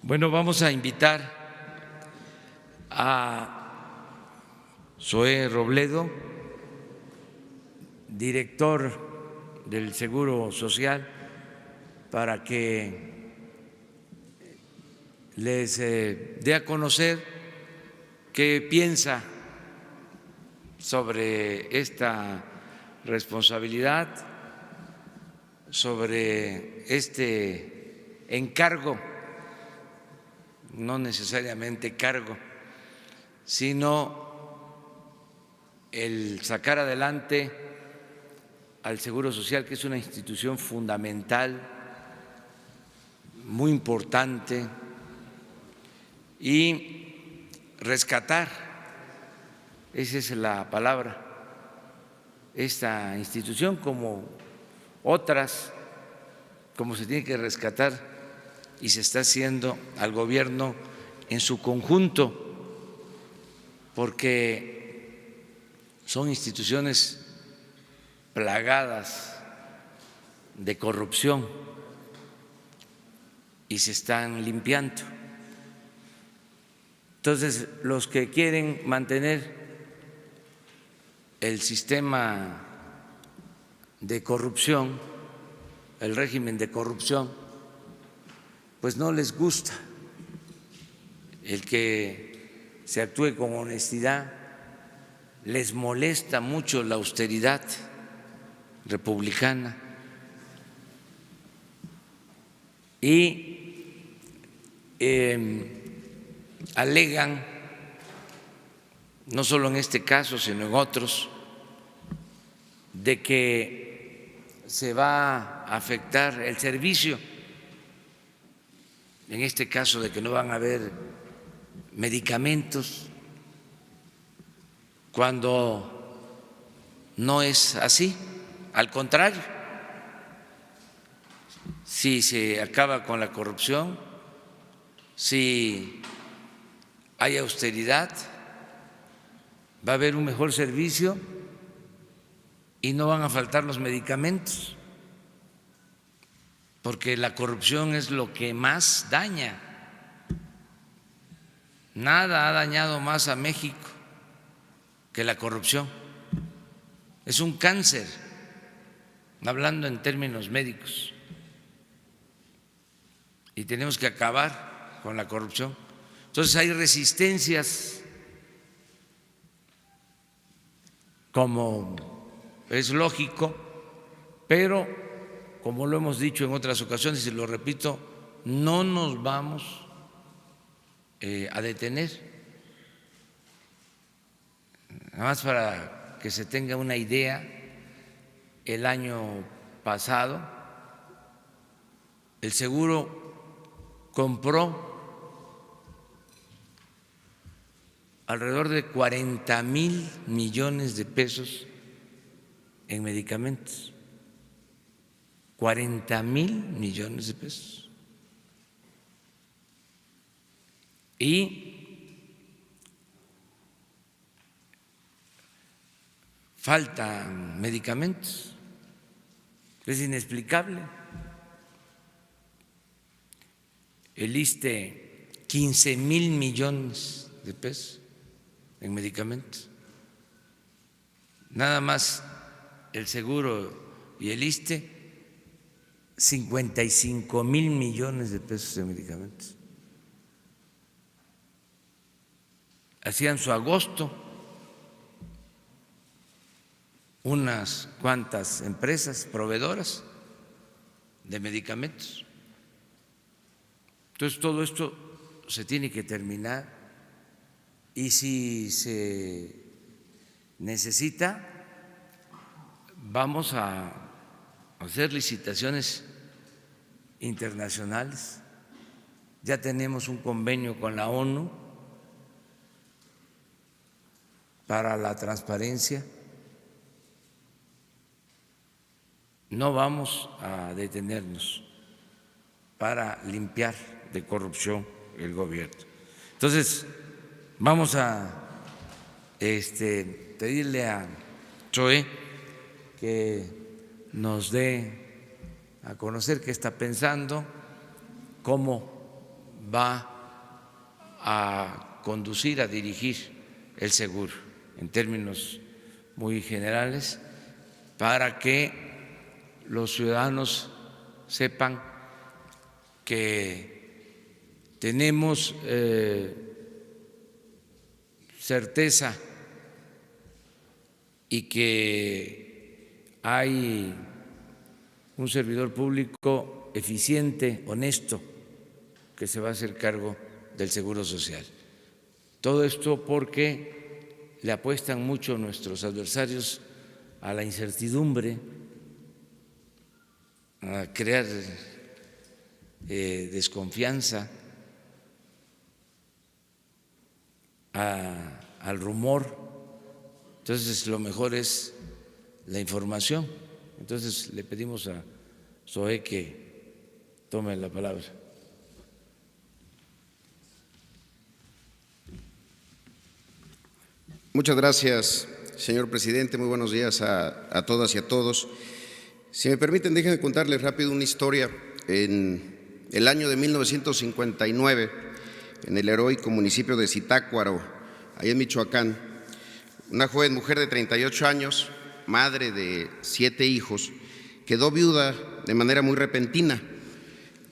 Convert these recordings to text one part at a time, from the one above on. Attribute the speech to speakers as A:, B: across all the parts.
A: Bueno, vamos a invitar a Zoé Robledo, director del Seguro Social, para que les dé a conocer qué piensa sobre esta responsabilidad, sobre este encargo, no necesariamente cargo, sino el sacar adelante al Seguro Social, que es una institución fundamental, muy importante, y rescatar, esa es la palabra, esta institución como otras, como se tiene que rescatar y se está haciendo al gobierno en su conjunto, porque son instituciones plagadas de corrupción y se están limpiando. Entonces, los que quieren mantener el sistema de corrupción, el régimen de corrupción, pues no les gusta el que se actúe con honestidad, les molesta mucho la austeridad republicana y alegan, no solo en este caso, sino en otros, de que se va a afectar el servicio, en este caso de que no van a haber medicamentos, cuando no es así, al contrario, si se acaba con la corrupción, si hay austeridad, va a haber un mejor servicio y no van a faltar los medicamentos, porque la corrupción es lo que más daña. Nada ha dañado más a México que la corrupción. Es un cáncer, hablando en términos médicos, y tenemos que acabar con la corrupción. Entonces hay resistencias, como es lógico, pero como lo hemos dicho en otras ocasiones y lo repito, no nos vamos a detener. Nada más para que se tenga una idea, el año pasado el seguro compró alrededor de 40,000 millones de pesos en medicamentos. 40,000 millones de pesos. Y faltan medicamentos. Es inexplicable. El ISSSTE, 15,000 millones de pesos en medicamentos. Nada más el seguro y el ISSSTE, 55,000 millones de pesos en medicamentos. Hacían su agosto unas cuantas empresas proveedoras de medicamentos. Entonces, todo esto se tiene que terminar y si se necesita, vamos a hacer licitaciones internacionales. Ya tenemos un convenio con la ONU para la transparencia. No vamos a detenernos para limpiar de corrupción el gobierno. Entonces, vamos a pedirle a Zoé que nos dé a conocer qué está pensando, cómo va a conducir, a dirigir el seguro en términos muy generales, para que los ciudadanos sepan que tenemos certeza y que hay un servidor público eficiente, honesto, que se va a hacer cargo del Seguro Social. Todo esto porque le apuestan mucho nuestros adversarios a la incertidumbre, a crear desconfianza, al rumor. Entonces, lo mejor es la información. Entonces, le pedimos a Zoé que tome la palabra.
B: Muchas gracias, señor presidente. Muy buenos días a todas y a todos. Si me permiten, déjenme contarles rápido una historia. En el año de 1959, en el heroico municipio de Zitácuaro, allá en Michoacán, una joven mujer de 38 años, madre de 7 hijos, quedó viuda de manera muy repentina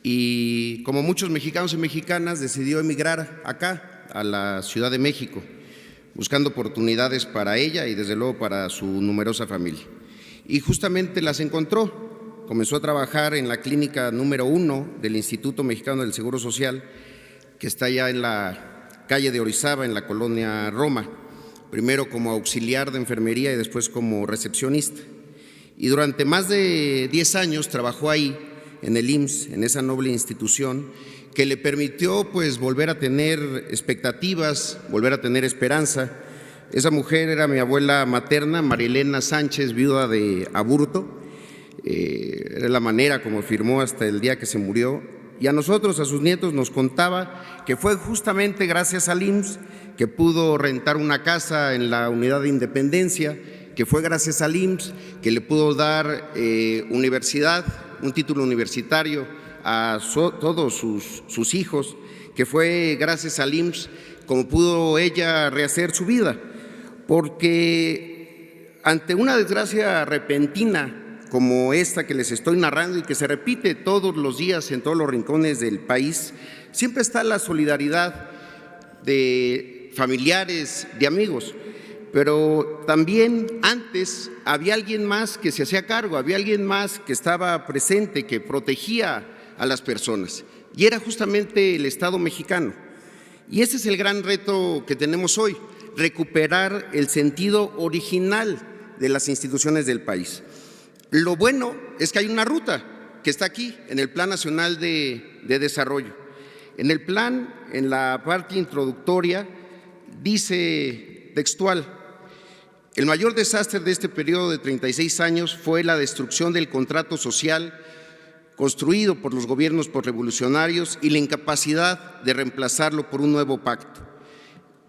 B: y, como muchos mexicanos y mexicanas, decidió emigrar acá, a la Ciudad de México, buscando oportunidades para ella y desde luego para su numerosa familia. Y justamente las encontró. Comenzó a trabajar en la clínica número 1 del Instituto Mexicano del Seguro Social, que está allá en la calle de Orizaba, en la colonia Roma, primero como auxiliar de enfermería y después como recepcionista. Y durante más de 10 años trabajó ahí, en el IMSS, en esa noble institución, que le permitió pues volver a tener expectativas, volver a tener esperanza. Esa mujer era mi abuela materna, Marilena Sánchez, viuda de Aburto. Era la manera como firmó hasta el día que se murió. Y a nosotros, a sus nietos, nos contaba que fue justamente gracias al IMSS que pudo rentar una casa en la Unidad de Independencia, que fue gracias al IMSS que le pudo dar universidad, un título universitario a todos sus hijos, que fue gracias al IMSS como pudo ella rehacer su vida, porque ante una desgracia repentina como esta que les estoy narrando y que se repite todos los días en todos los rincones del país, siempre está la solidaridad de familiares, de amigos, pero también antes había alguien más que se hacía cargo, había alguien más que estaba presente, que protegía a las personas, y era justamente el Estado mexicano. Y ese es el gran reto que tenemos hoy, recuperar el sentido original de las instituciones del país. Lo bueno es que hay una ruta que está aquí, en el Plan Nacional de Desarrollo. En el plan, en la parte introductoria, dice textual: el mayor desastre de este periodo de 36 años fue la destrucción del contrato social construido por los gobiernos posrevolucionarios y la incapacidad de reemplazarlo por un nuevo pacto.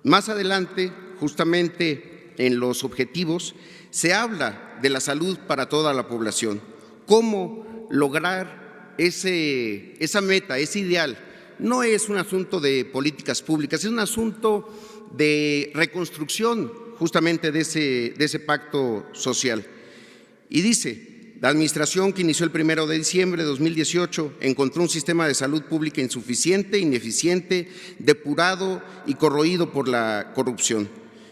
B: Más adelante, justamente en los objetivos, se habla de la salud para toda la población. ¿Cómo lograr esa meta, ese ideal? No es un asunto de políticas públicas, es un asunto de reconstrucción justamente de ese pacto social. Y dice: la administración que inició el 1 de diciembre de 2018 encontró un sistema de salud pública insuficiente, ineficiente, depurado y corroído por la corrupción.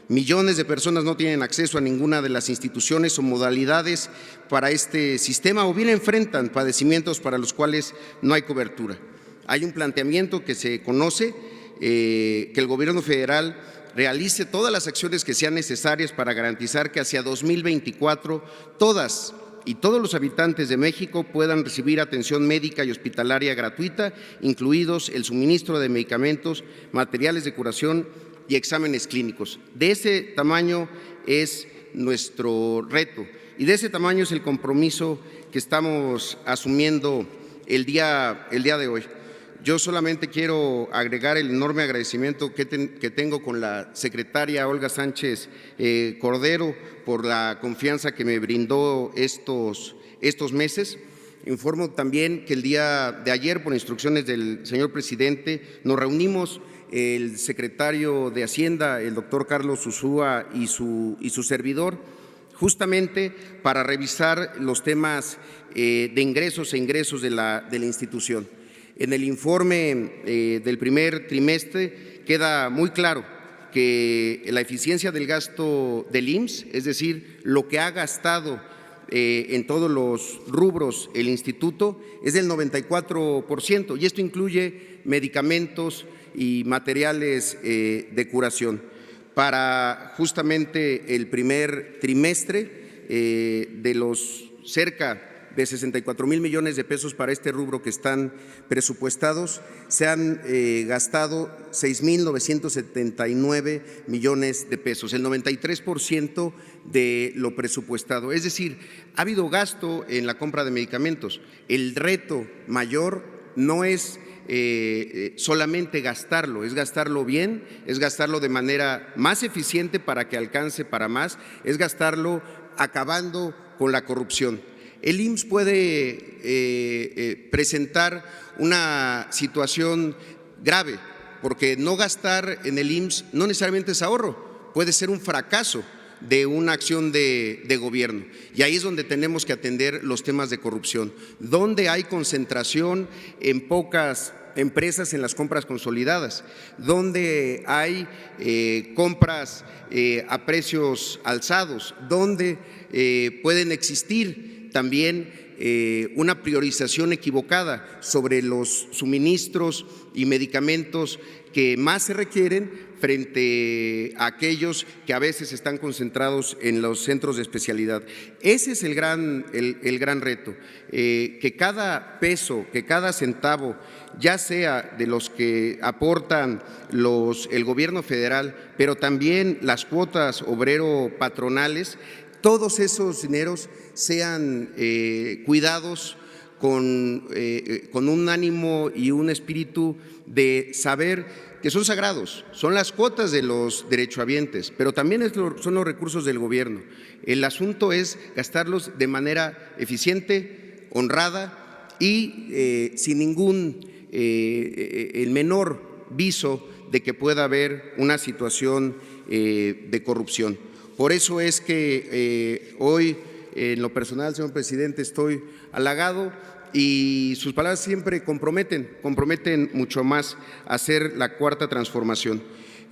B: Millones de personas no tienen acceso a ninguna de las instituciones o modalidades para este sistema, o bien enfrentan padecimientos para los cuales no hay cobertura. Hay un planteamiento que se conoce, que el Gobierno federal realice todas las acciones que sean necesarias para garantizar que hacia 2024 todas y todos los habitantes de México puedan recibir atención médica y hospitalaria gratuita, incluidos el suministro de medicamentos, materiales de curación y exámenes clínicos. De ese tamaño es nuestro reto y de ese tamaño es el compromiso que estamos asumiendo el día de hoy. Yo solamente quiero agregar el enorme agradecimiento que tengo con la secretaria Olga Sánchez Cordero por la confianza que me brindó estos meses. Informo también que el día de ayer, por instrucciones del señor presidente, nos reunimos el secretario de Hacienda, el doctor Carlos Ursúa, y su servidor, justamente para revisar los temas de ingresos e ingresos de la institución. En el informe del primer trimestre queda muy claro que la eficiencia del gasto del IMSS, es decir, lo que ha gastado en todos los rubros el instituto, es del 94%, y esto incluye medicamentos y materiales de curación. Para justamente el primer trimestre, de los cerca de 64,000 millones de pesos para este rubro que están presupuestados, se han gastado 6,979 millones de pesos, el 93% de lo presupuestado. Es decir, ha habido gasto en la compra de medicamentos. El reto mayor no es solamente gastarlo, es gastarlo bien, es gastarlo de manera más eficiente para que alcance para más, es gastarlo acabando con la corrupción. El IMSS puede presentar una situación grave, porque no gastar en el IMSS no necesariamente es ahorro, puede ser un fracaso de una acción de gobierno. Y ahí es donde tenemos que atender los temas de corrupción, donde hay concentración en pocas empresas en las compras consolidadas, donde hay compras a precios alzados, donde pueden existir también una priorización equivocada sobre los suministros y medicamentos que más se requieren frente a aquellos que a veces están concentrados en los centros de especialidad. Ese es el gran reto, que cada peso, que cada centavo, ya sea de los que aportan el gobierno federal, pero también las cuotas obrero-patronales, todos esos dineros sean cuidados con un ánimo y un espíritu de saber que son sagrados, son las cuotas de los derechohabientes, pero también son los recursos del gobierno. El asunto es gastarlos de manera eficiente, honrada y sin el menor viso de que pueda haber una situación de corrupción. Por eso es que hoy, en lo personal, señor presidente, estoy halagado y sus palabras siempre comprometen mucho más a hacer la cuarta transformación.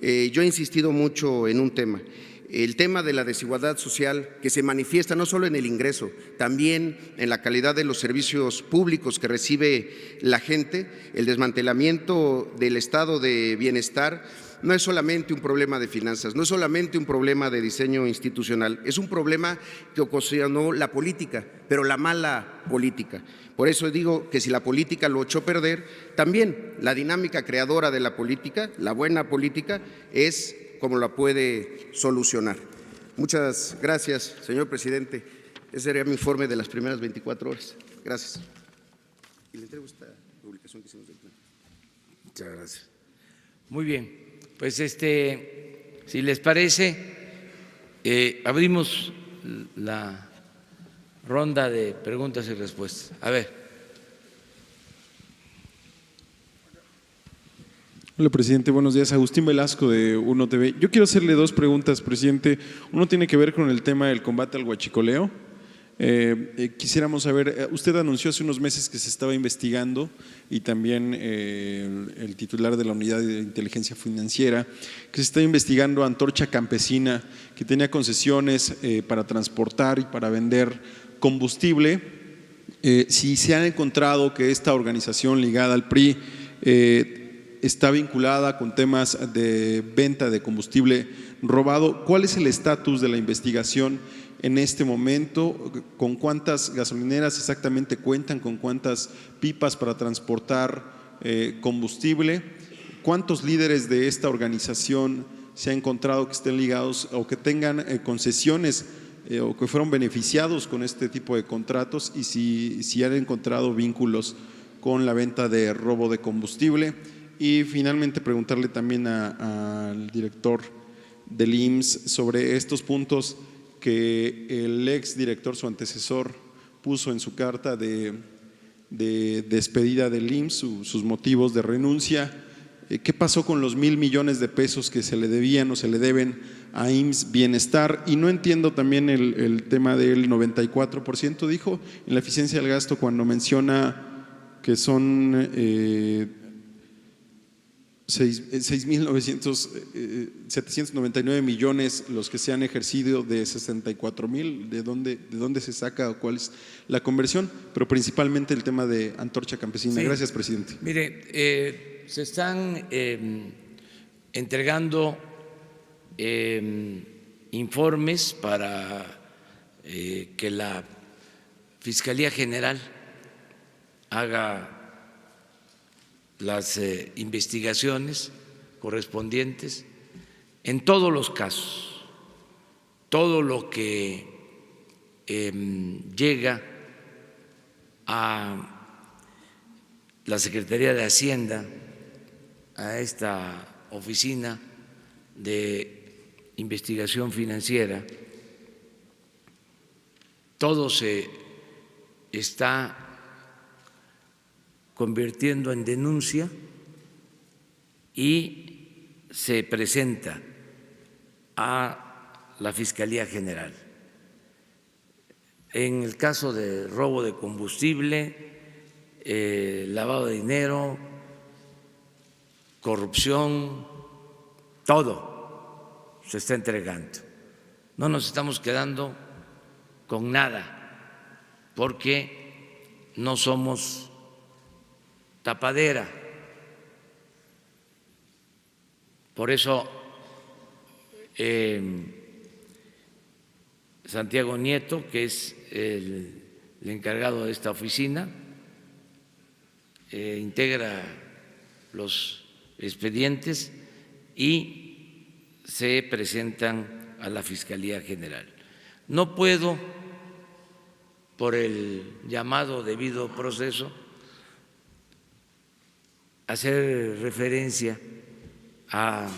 B: Yo he insistido mucho en un tema, el tema de la desigualdad social, que se manifiesta no solo en el ingreso, también en la calidad de los servicios públicos que recibe la gente. El desmantelamiento del estado de bienestar no es solamente un problema de finanzas, no es solamente un problema de diseño institucional, es un problema que ocasionó la política, pero la mala política. Por eso digo que si la política lo echó a perder, también la dinámica creadora de la política, la buena política, es como la puede solucionar. Muchas gracias, señor presidente. Ese sería mi informe de las primeras 24 horas. Gracias. Y le entrego esta publicación que hicimos del plan.
A: Muchas gracias. Muy bien. Pues si les parece, abrimos la ronda de preguntas y respuestas. A ver.
C: Hola, presidente. Buenos días. Agustín Velasco, de Uno TV. Yo quiero hacerle dos preguntas, presidente. Uno tiene que ver con el tema del combate al huachicoleo. Quisiéramos saber, usted anunció hace unos meses que se estaba investigando, y también el titular de la Unidad de Inteligencia Financiera, que se está investigando a Antorcha Campesina, que tenía concesiones para transportar y para vender combustible. Si se han encontrado que esta organización ligada al PRI está vinculada con temas de venta de combustible robado, ¿cuál es el estatus de la investigación en este momento? ¿Con cuántas gasolineras exactamente cuentan? ¿Con cuántas pipas para transportar combustible? ¿Cuántos líderes de esta organización se ha encontrado que estén ligados o que tengan concesiones o que fueron beneficiados con este tipo de contratos? Y si han encontrado vínculos con la venta de robo de combustible. Y finalmente preguntarle también al director del IMSS sobre estos puntos que el ex director, su antecesor, puso en su carta de despedida del IMSS, sus motivos de renuncia. ¿Qué pasó con los 1,000 millones de pesos que se le debían o se le deben a IMSS Bienestar? Y no entiendo también el tema del 94%, dijo, en la eficiencia del gasto, cuando menciona que son 799 millones los que se han ejercido de 64,000. ¿De dónde se saca o cuál es la conversión? Pero principalmente el tema de Antorcha Campesina. Sí. Gracias, presidente.
A: Mire, se están entregando informes para que la Fiscalía General haga las investigaciones correspondientes en todos los casos. Todo lo que llega a la Secretaría de Hacienda, a esta oficina de investigación financiera, todo se está convirtiendo en denuncia y se presenta a la Fiscalía General. En el caso de robo de combustible, lavado de dinero, corrupción, todo se está entregando. No nos estamos quedando con nada porque no somos tapadera. Por eso Santiago Nieto, que es el encargado de esta oficina, integra los expedientes y se presentan a la Fiscalía General. No puedo, por el llamado debido proceso, hacer referencia a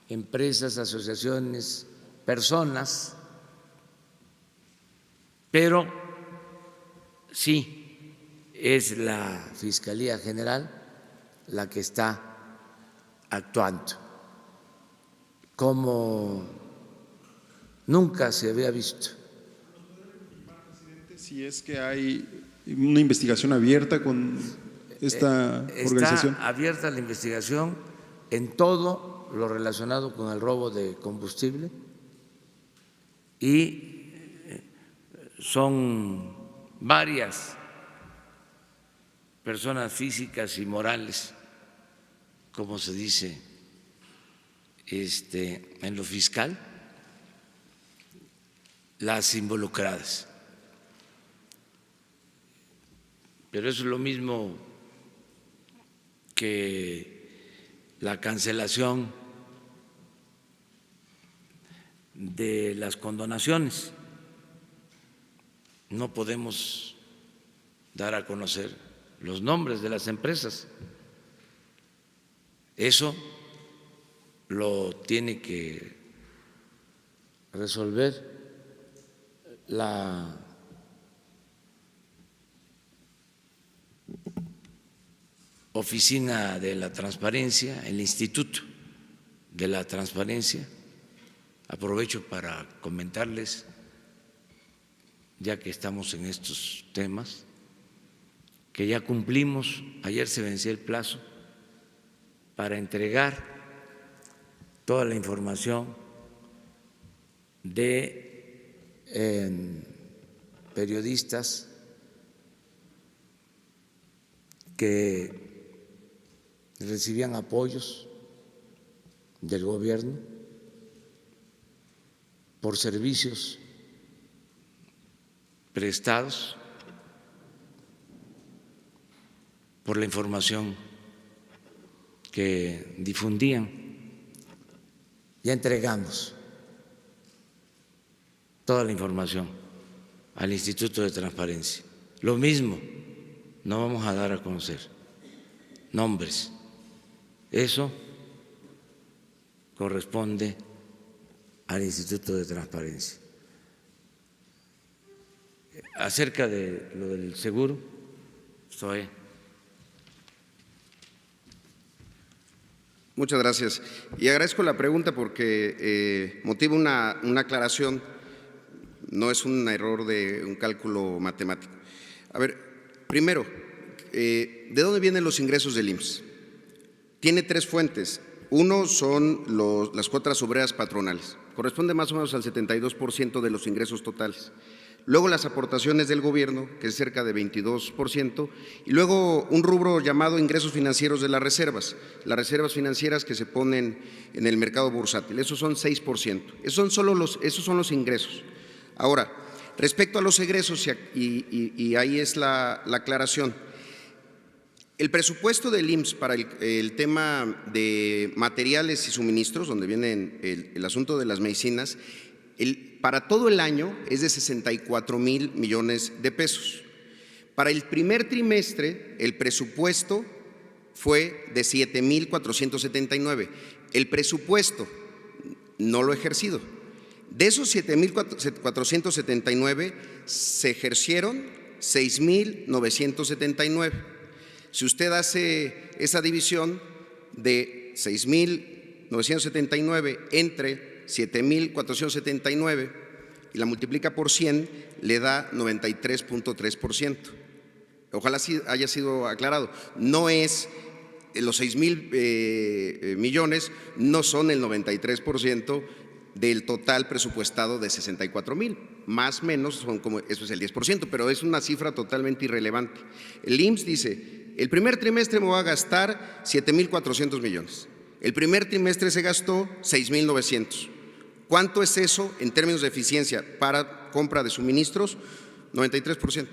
A: empresas, asociaciones, personas, pero sí es la Fiscalía General la que está actuando como nunca se había visto.
C: Si es que hay una investigación abierta con esta organización.
A: Está abierta la investigación en todo lo relacionado con el robo de combustible y son varias personas físicas y morales, como se dice en lo fiscal, las involucradas. Pero eso es lo mismo que la cancelación de las condonaciones. No podemos dar a conocer los nombres de las empresas. Eso lo tiene que resolver la Oficina de la Transparencia, el Instituto de la Transparencia. Aprovecho para comentarles, ya que estamos en estos temas, que ya cumplimos, ayer se venció el plazo para entregar toda la información de periodistas que recibían apoyos del gobierno por servicios prestados, por la información que difundían. Ya entregamos toda la información al Instituto de Transparencia. Lo mismo no vamos a dar a conocer nombres. Eso corresponde al Instituto de Transparencia. Acerca de lo del seguro, estoy.
B: Muchas gracias. Y agradezco la pregunta porque motiva una aclaración, no es un error de un cálculo matemático. A ver, primero, ¿de dónde vienen los ingresos del IMSS? Tiene tres fuentes. Uno son las cuotas obreras patronales, corresponde más o menos al 72% de los ingresos totales. Luego las aportaciones del gobierno, que es cerca de 22%, y luego un rubro llamado ingresos financieros de las reservas financieras que se ponen en el mercado bursátil, esos son 6%. Esos son los ingresos. Ahora, respecto a los egresos, y ahí es la aclaración, el presupuesto del IMSS para el tema de materiales y suministros, donde viene el asunto de las medicinas, para todo el año es de 64,000 millones de pesos. Para el primer trimestre, el presupuesto fue de 7,479. El presupuesto no lo he ejercido. De esos 7,479 se ejercieron 6,979. Si usted hace esa división de 6,979 entre 7,479 y la multiplica por 100, le da 93.3%. Ojalá sí haya sido aclarado. No es los 6,000 millones, no son el 93% del total presupuestado de 64,000. Más o menos son como, eso es el 10%, pero es una cifra totalmente irrelevante. El IMSS dice, el primer trimestre me voy a gastar 7,400 millones. El primer trimestre se gastó 6,900. ¿Cuánto es eso en términos de eficiencia para compra de suministros? 93%.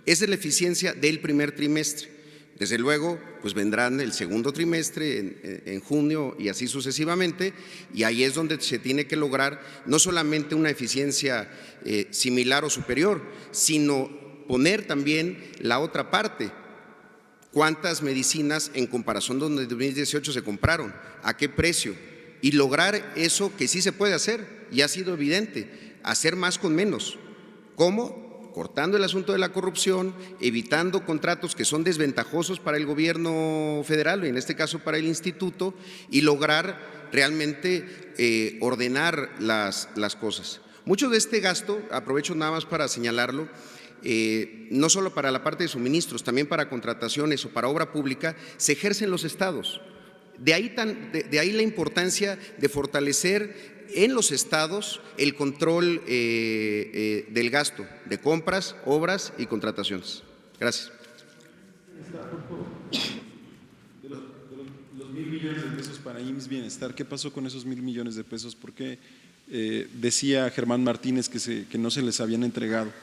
B: Esa es la eficiencia del primer trimestre. Desde luego, pues vendrán el segundo trimestre en junio y así sucesivamente, y ahí es donde se tiene que lograr no solamente una eficiencia similar o superior, sino poner también la otra parte. ¿Cuántas medicinas en comparación con el 2018 se compraron? ¿A qué precio? Y lograr eso que sí se puede hacer, y ha sido evidente, hacer más con menos. ¿Cómo? Cortando el asunto de la corrupción, evitando contratos que son desventajosos para el gobierno federal, y en este caso para el instituto, y lograr realmente ordenar las cosas. Mucho de este gasto, aprovecho nada más para señalarlo, no solo para la parte de suministros, también para contrataciones o para obra pública, se ejercen los estados. De ahí la importancia de fortalecer en los estados el control del gasto de compras, obras y contrataciones. Gracias.
C: De los 1,000 millones de pesos para IMSS Bienestar, ¿qué pasó con esos 1,000 millones de pesos? ¿Por qué decía Germán Martínez que no se les habían entregado?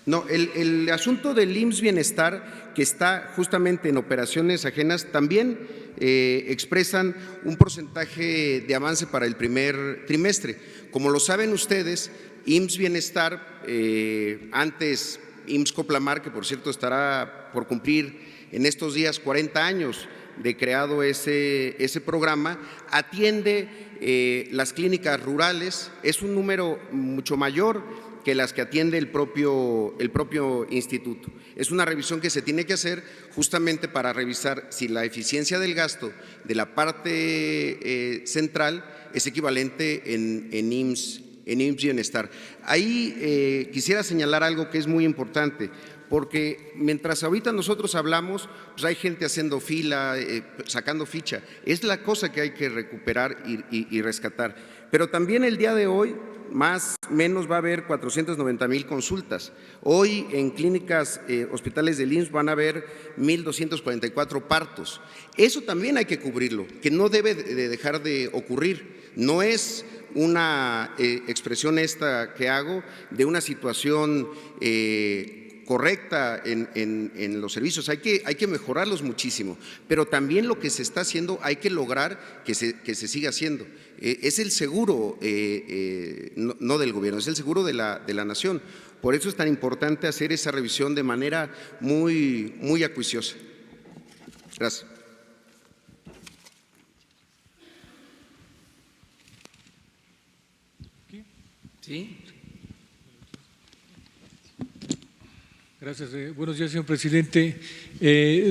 B: No, el asunto del IMSS Bienestar, que está justamente en operaciones ajenas, también expresan un porcentaje de avance para el primer trimestre. Como lo saben ustedes, IMSS Bienestar, antes IMSS Coplamar, que por cierto estará por cumplir en estos días 40 años de creado ese programa, atiende las clínicas rurales, es un número mucho mayor que las que atiende el propio instituto. Es una revisión que se tiene que hacer justamente para revisar si la eficiencia del gasto de la parte central es equivalente en IMSS Bienestar. Ahí quisiera señalar algo que es muy importante, porque mientras ahorita nosotros hablamos, pues hay gente haciendo fila, sacando ficha. Es la cosa que hay que recuperar y rescatar. Pero también el día de hoy, más o menos va a haber 490,000 consultas. Hoy en clínicas, hospitales del IMSS van a haber 1,244 partos. Eso también hay que cubrirlo, que no debe de dejar de ocurrir. No es una expresión esta que hago de una situación correcta en los servicios, hay que mejorarlos muchísimo, pero también lo que se está haciendo hay que lograr que se siga haciendo. Es el seguro, no del gobierno, es el seguro de la nación. Por eso es tan importante hacer esa revisión de manera muy acuiciosa. Gracias.
A: ¿Sí?
D: Gracias. Buenos días, señor presidente.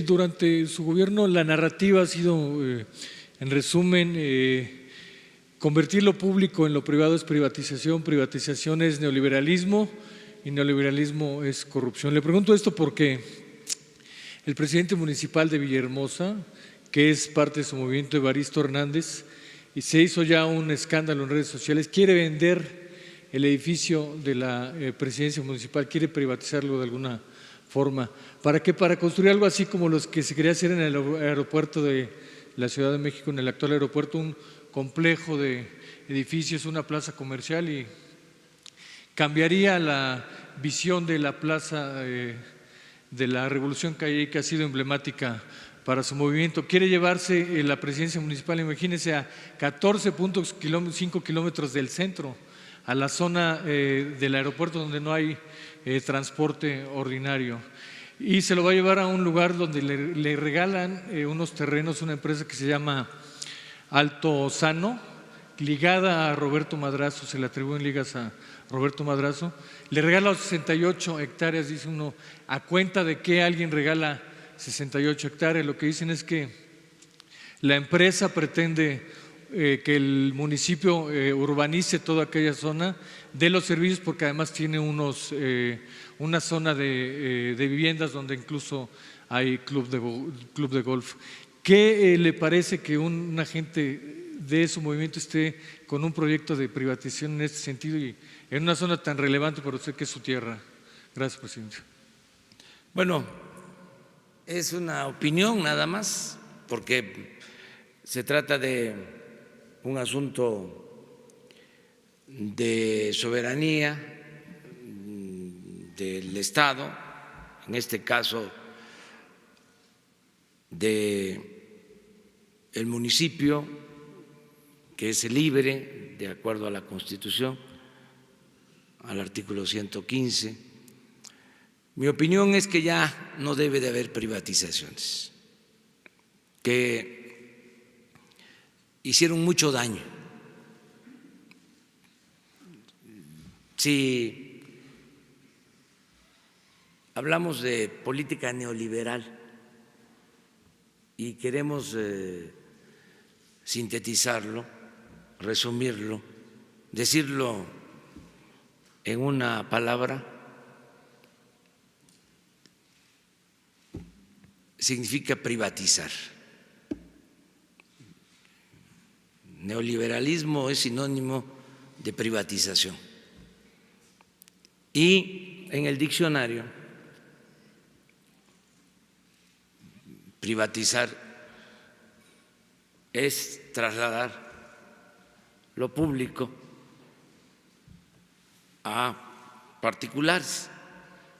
D: Durante su gobierno la narrativa ha sido, en resumen, convertir lo público en lo privado es privatización, privatización es neoliberalismo y neoliberalismo es corrupción. Le pregunto esto porque el presidente municipal de Villahermosa, que es parte de su movimiento, Evaristo Hernández, y se hizo ya un escándalo en redes sociales, quiere vender el edificio de la presidencia municipal, quiere privatizarlo de alguna forma. ¿Para qué? Para construir algo así como los que se quería hacer en el aeropuerto de la Ciudad de México, en el actual aeropuerto, un complejo de edificios, una plaza comercial, y cambiaría la visión de la plaza de la Revolución que ha sido emblemática para su movimiento. Quiere llevarse la presidencia municipal, imagínense, a 14.5 kilómetros del centro, a la zona del aeropuerto donde no hay transporte ordinario, y se lo va a llevar a un lugar donde le regalan unos terrenos, una empresa que se llama Alto Sano, ligada a Roberto Madrazo, se le atribuyen ligas a Roberto Madrazo, le regala 68 hectáreas, dice uno, ¿a cuenta de qué alguien regala 68 hectáreas? Lo que dicen es que la empresa pretende que el municipio urbanice toda aquella zona de los servicios, porque además tiene una zona de viviendas donde incluso hay club de golf. ¿Qué le parece que un agente de su movimiento esté con un proyecto de privatización en este sentido y en una zona tan relevante para usted que es su tierra? Gracias, presidente.
A: Bueno, es una opinión nada más, porque se trata de un asunto de soberanía del Estado, en este caso del municipio, que es libre de acuerdo a la Constitución, al artículo 115. Mi opinión es que ya no debe de haber privatizaciones, que hicieron mucho daño. Si hablamos de política neoliberal y queremos sintetizarlo, resumirlo, decirlo en una palabra, significa privatizar. Neoliberalismo es sinónimo de privatización. Y en el diccionario, privatizar es trasladar lo público a particulares,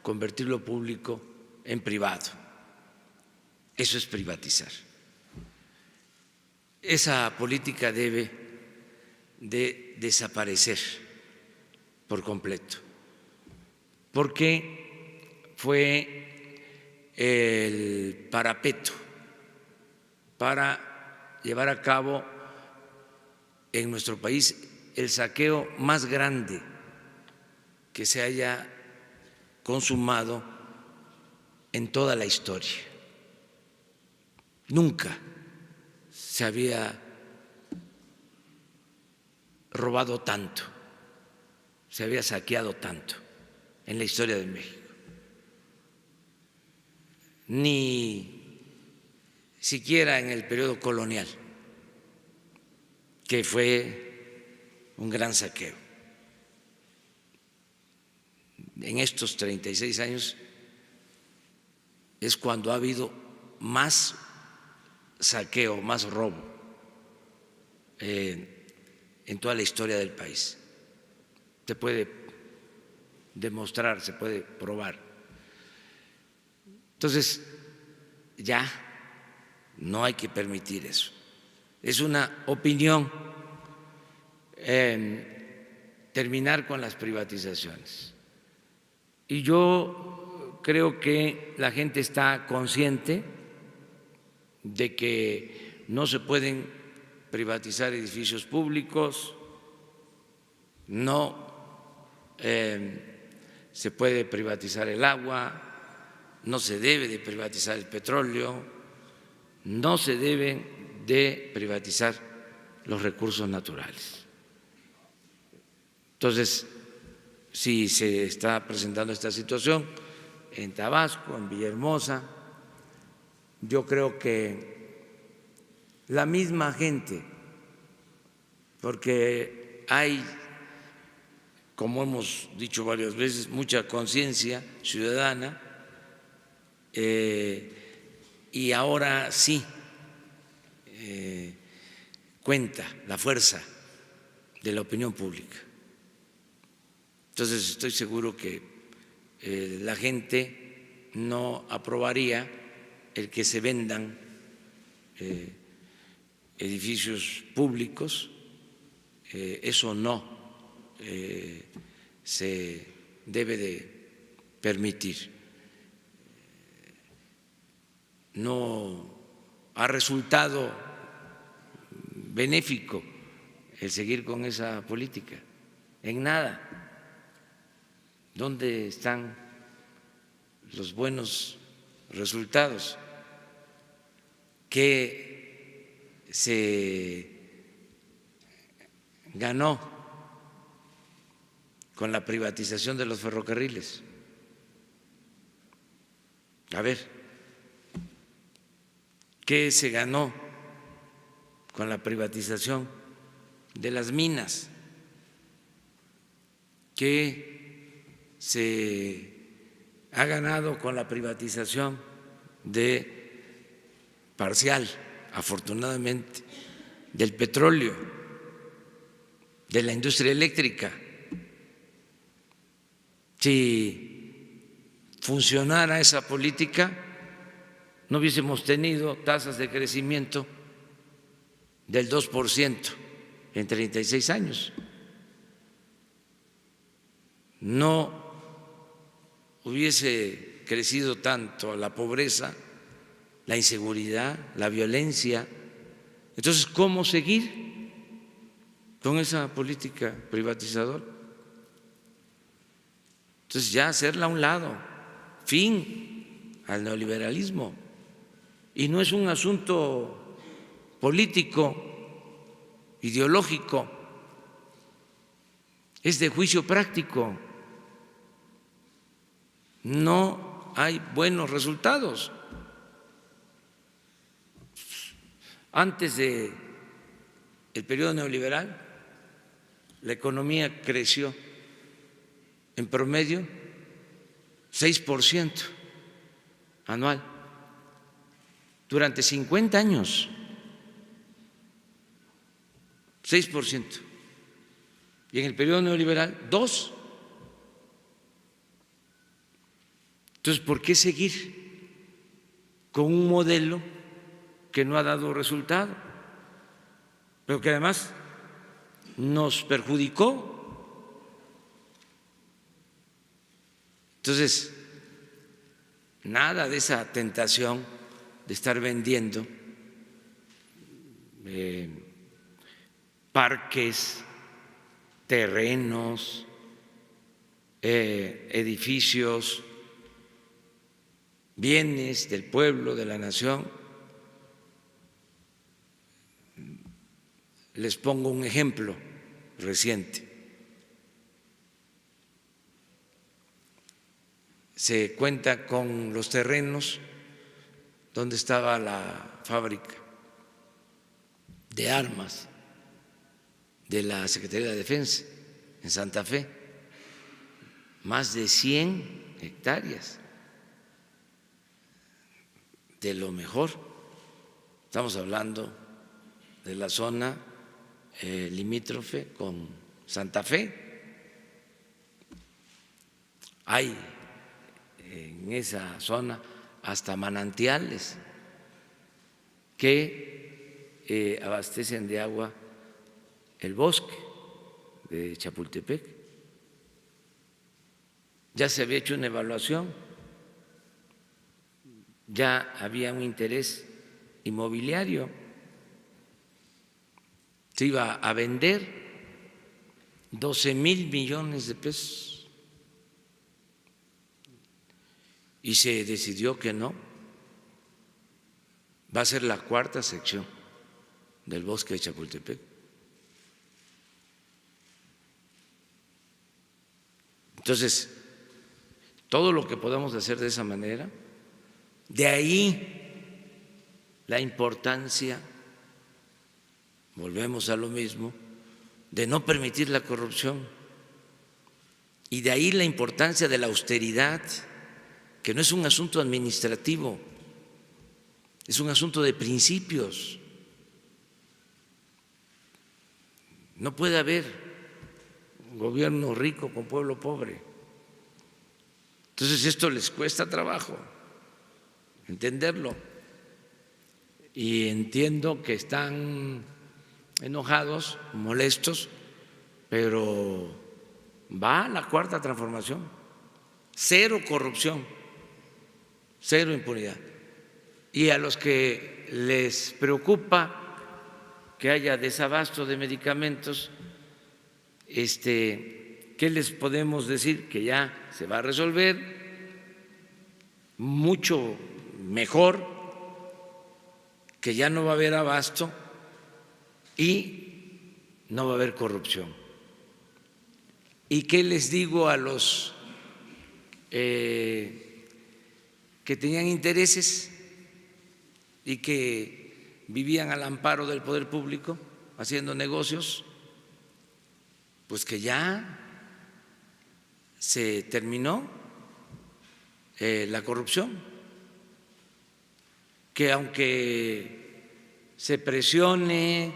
A: convertir lo público en privado. Eso es privatizar. Esa política debe de desaparecer por completo, porque fue el parapeto para llevar a cabo en nuestro país el saqueo más grande que se haya consumado en toda la historia. Nunca se había robado tanto, se había saqueado tanto en la historia de México. Ni siquiera en el periodo colonial, que fue un gran saqueo. En estos 36 años es cuando ha habido más saqueo, más robo en toda la historia del país. Se puede demostrar, se puede probar. Entonces, ya no hay que permitir eso. Es una opinión terminar con las privatizaciones. Y yo creo que la gente está consciente de que no se pueden privatizar edificios públicos, no se puede privatizar el agua, no se debe de privatizar el petróleo, no se deben de privatizar los recursos naturales. Entonces, si se está presentando esta situación en Tabasco, en Villahermosa, yo creo que la misma gente, porque hay, como hemos dicho varias veces, mucha conciencia ciudadana, y ahora sí cuenta la fuerza de la opinión pública. Entonces estoy seguro que la gente no aprobaría el que se vendan edificios públicos, eso no se debe de permitir. No ha resultado benéfico el seguir con esa política, en nada. ¿Dónde están los buenos resultados? ¿Qué se ganó con la privatización de los ferrocarriles? A ver, ¿qué se ganó con la privatización de las minas? ¿Qué se ha ganado con la privatización parcial, afortunadamente, del petróleo, de la industria eléctrica? Si funcionara esa política, no hubiésemos tenido tasas de crecimiento del 2% en 36 años. No hubiese crecido tanto la pobreza, la inseguridad, la violencia. Entonces, ¿cómo seguir con esa política privatizadora? Entonces, ya hacerla a un lado, fin al neoliberalismo. Y no es un asunto político, ideológico, es de juicio práctico. No hay buenos resultados. Antes del periodo neoliberal, la economía creció en promedio 6% anual durante 50 años, 6%, y en el periodo neoliberal 2%. Entonces, ¿por qué seguir con un modelo que no ha dado resultado, pero que además nos perjudicó? Entonces, nada de esa tentación de estar vendiendo parques, terrenos, edificios, bienes del pueblo, de la nación. Les pongo un ejemplo reciente. Se cuenta con los terrenos donde estaba la fábrica de armas de la Secretaría de Defensa en Santa Fe, más de 100 hectáreas de lo mejor. Estamos hablando de la zona limítrofe con Santa Fe. Hay en esa zona hasta manantiales que abastecen de agua el bosque de Chapultepec. ya se había hecho una evaluación, ya había un interés inmobiliario, se iba a vender 12,000 millones de pesos y se decidió que no, va a ser la cuarta sección del bosque de Chapultepec. Entonces, todo lo que podamos hacer de esa manera, de ahí la importancia, volvemos a lo mismo, de no permitir la corrupción, y de ahí la importancia de la austeridad, que no es un asunto administrativo, es un asunto de principios. No puede haber un gobierno rico con pueblo pobre. Entonces esto les cuesta trabajo entenderlo, y entiendo que están enojados, molestos, pero va la cuarta transformación, cero corrupción, cero impunidad. Y a los que les preocupa que haya desabasto de medicamentos, ¿qué les podemos decir? Que ya se va a resolver mucho mejor, que ya no va a haber abasto y no va a haber corrupción. ¿Y qué les digo a los que tenían intereses y que vivían al amparo del poder público haciendo negocios? Pues que ya se terminó la corrupción, que aunque se presione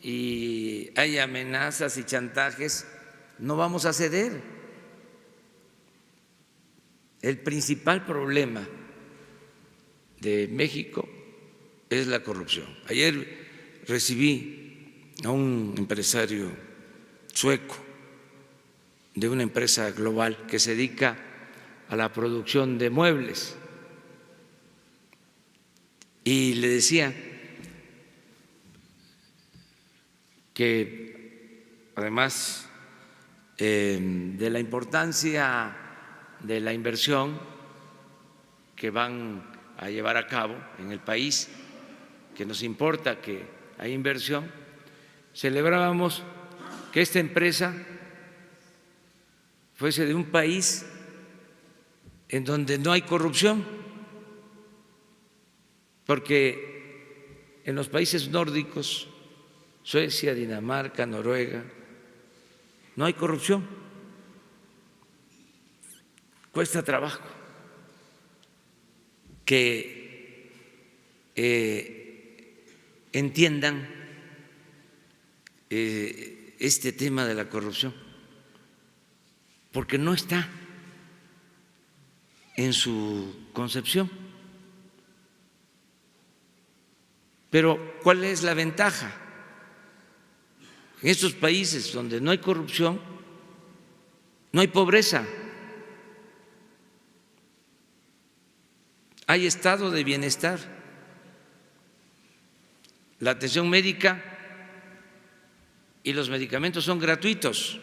A: y hay amenazas y chantajes, no vamos a ceder. El principal problema de México es la corrupción. Ayer recibí a un empresario sueco de una empresa global que se dedica a la producción de muebles y le decía que además de la importancia de la inversión que van a llevar a cabo en el país, que nos importa que haya inversión, celebrábamos que esta empresa fuese de un país en donde no hay corrupción, porque en los países nórdicos, Suecia, Dinamarca, Noruega, no hay corrupción, cuesta trabajo que entiendan este tema de la corrupción, porque no está en su concepción. Pero ¿cuál es la ventaja? En estos países donde no hay corrupción, no hay pobreza, hay estado de bienestar, la atención médica y los medicamentos son gratuitos,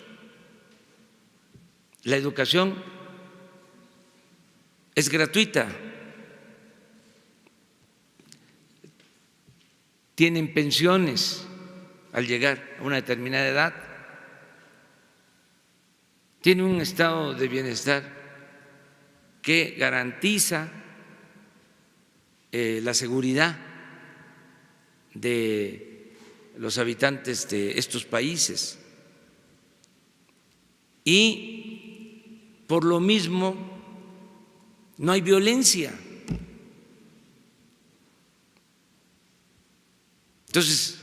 A: la educación es gratuita, tienen pensiones al llegar a una determinada edad, tienen un estado de bienestar que garantiza la seguridad de los habitantes de estos países, y por lo mismo no hay violencia. Entonces,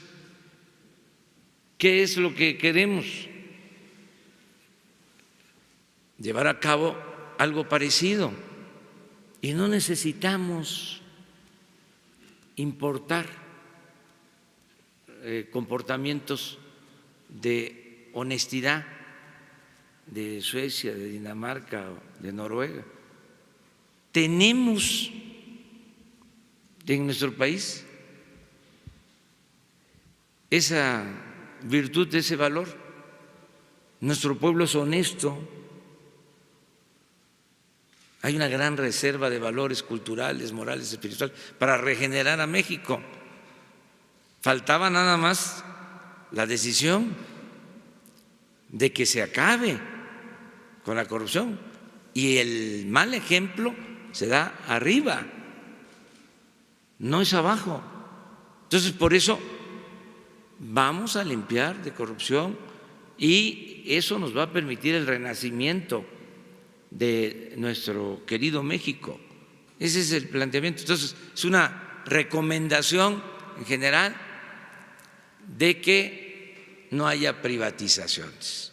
A: ¿qué es lo que queremos? Llevar a cabo algo parecido, y no necesitamos importar comportamientos de honestidad de Suecia, de Dinamarca, de Noruega. Tenemos en nuestro país esa virtud, ese valor. Nuestro pueblo es honesto. Hay una gran reserva de valores culturales, morales, espirituales para regenerar a México. Faltaba nada más la decisión de que se acabe con la corrupción, y el mal ejemplo se da arriba, no es abajo. Entonces, por eso vamos a limpiar de corrupción y eso nos va a permitir el renacimiento de nuestro querido México. Ese es el planteamiento. Entonces, es una recomendación en general de que no haya privatizaciones.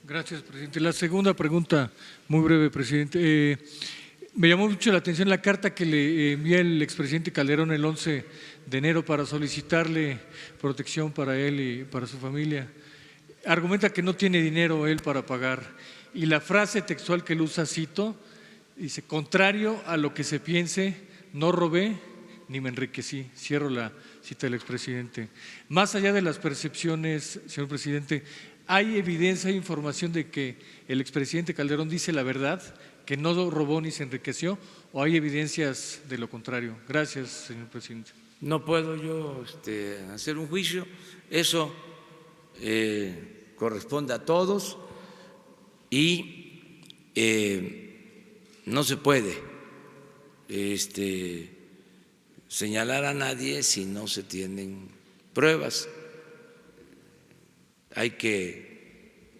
D: Gracias, presidente. La segunda pregunta, muy breve, presidente. Me llamó mucho la atención la carta que le envía el expresidente Calderón el 11 de enero para solicitarle protección para él y para su familia. Argumenta que no tiene dinero él para pagar. Y la frase textual que él usa, cito, dice: contrario a lo que se piense, no robé ni me enriquecí. Cierro la cita del expresidente. Más allá de las percepciones, señor presidente, ¿hay evidencia, hay información de que el expresidente Calderón dice la verdad, que no robó ni se enriqueció, o hay evidencias de lo contrario? Gracias, señor presidente.
A: No puedo yo hacer un juicio, eso corresponde a todos y no se puede señalar a nadie si no se tienen pruebas. Hay que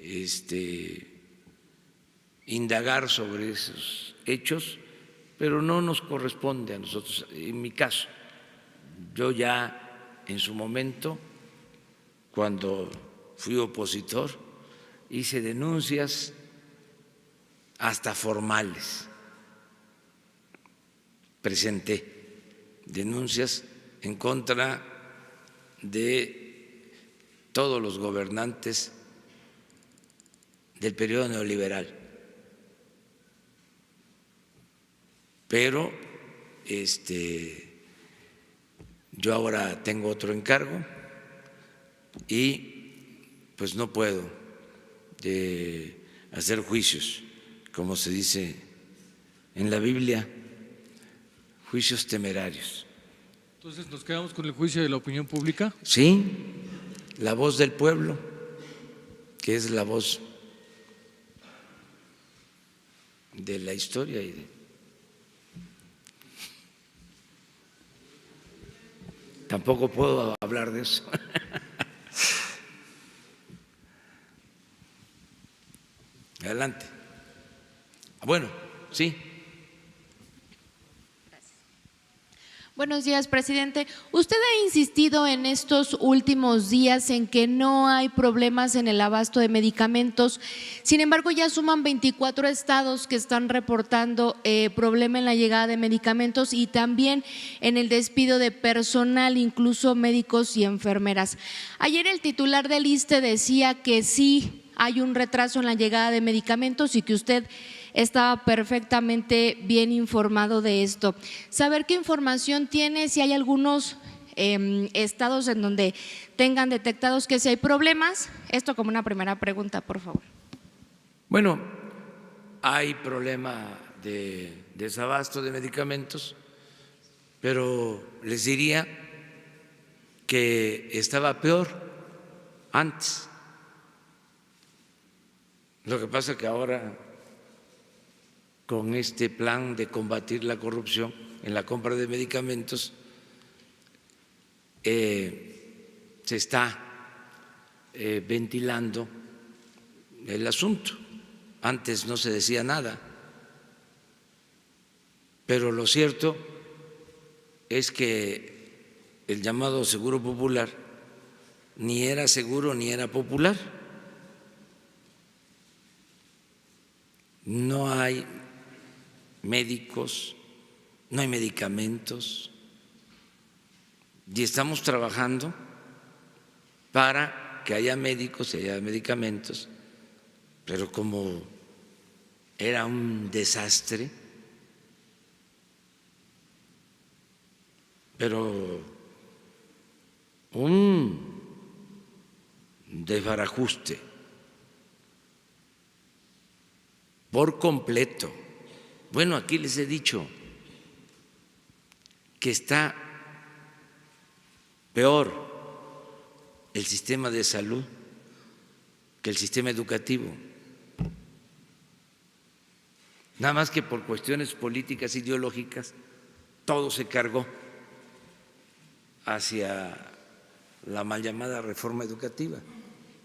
A: indagar sobre esos hechos, pero no nos corresponde a nosotros. En mi caso, yo ya en su momento, cuando fui opositor, hice denuncias hasta formales, presenté denuncias en contra de todos los gobernantes del periodo neoliberal. Pero yo ahora tengo otro encargo y pues no puedo hacer juicios, como se dice en la Biblia, juicios temerarios.
D: Entonces, ¿nos quedamos con el juicio de la opinión pública?
A: Sí, la voz del pueblo, que es la voz de la historia y tampoco puedo hablar de eso. Adelante. Bueno, sí.
E: Buenos días, presidente. Usted ha insistido en estos últimos días en que no hay problemas en el abasto de medicamentos. Sin embargo, ya suman 24 estados que están reportando problema en la llegada de medicamentos y también en el despido de personal, incluso médicos y enfermeras. Ayer el titular del ISSSTE decía que sí hay un retraso en la llegada de medicamentos y que usted estaba perfectamente bien informado de esto. Saber qué información tiene, si hay algunos estados en donde tengan detectados que si hay problemas. Esto como una primera pregunta, por favor.
A: Bueno, hay problema de desabasto de medicamentos, pero les diría que estaba peor antes. Lo que pasa es que ahora, con este plan de combatir la corrupción en la compra de medicamentos, se está ventilando el asunto. Antes no se decía nada, pero lo cierto es que el llamado seguro popular ni era seguro ni era popular. No hay médicos, no hay medicamentos y estamos trabajando para que haya médicos y haya medicamentos pero como era un desastre, pero un desbarajuste por completo. Bueno, aquí les he dicho que está peor el sistema de salud que el sistema educativo. Nada más que por cuestiones políticas, ideológicas, todo se cargó hacia la mal llamada reforma educativa.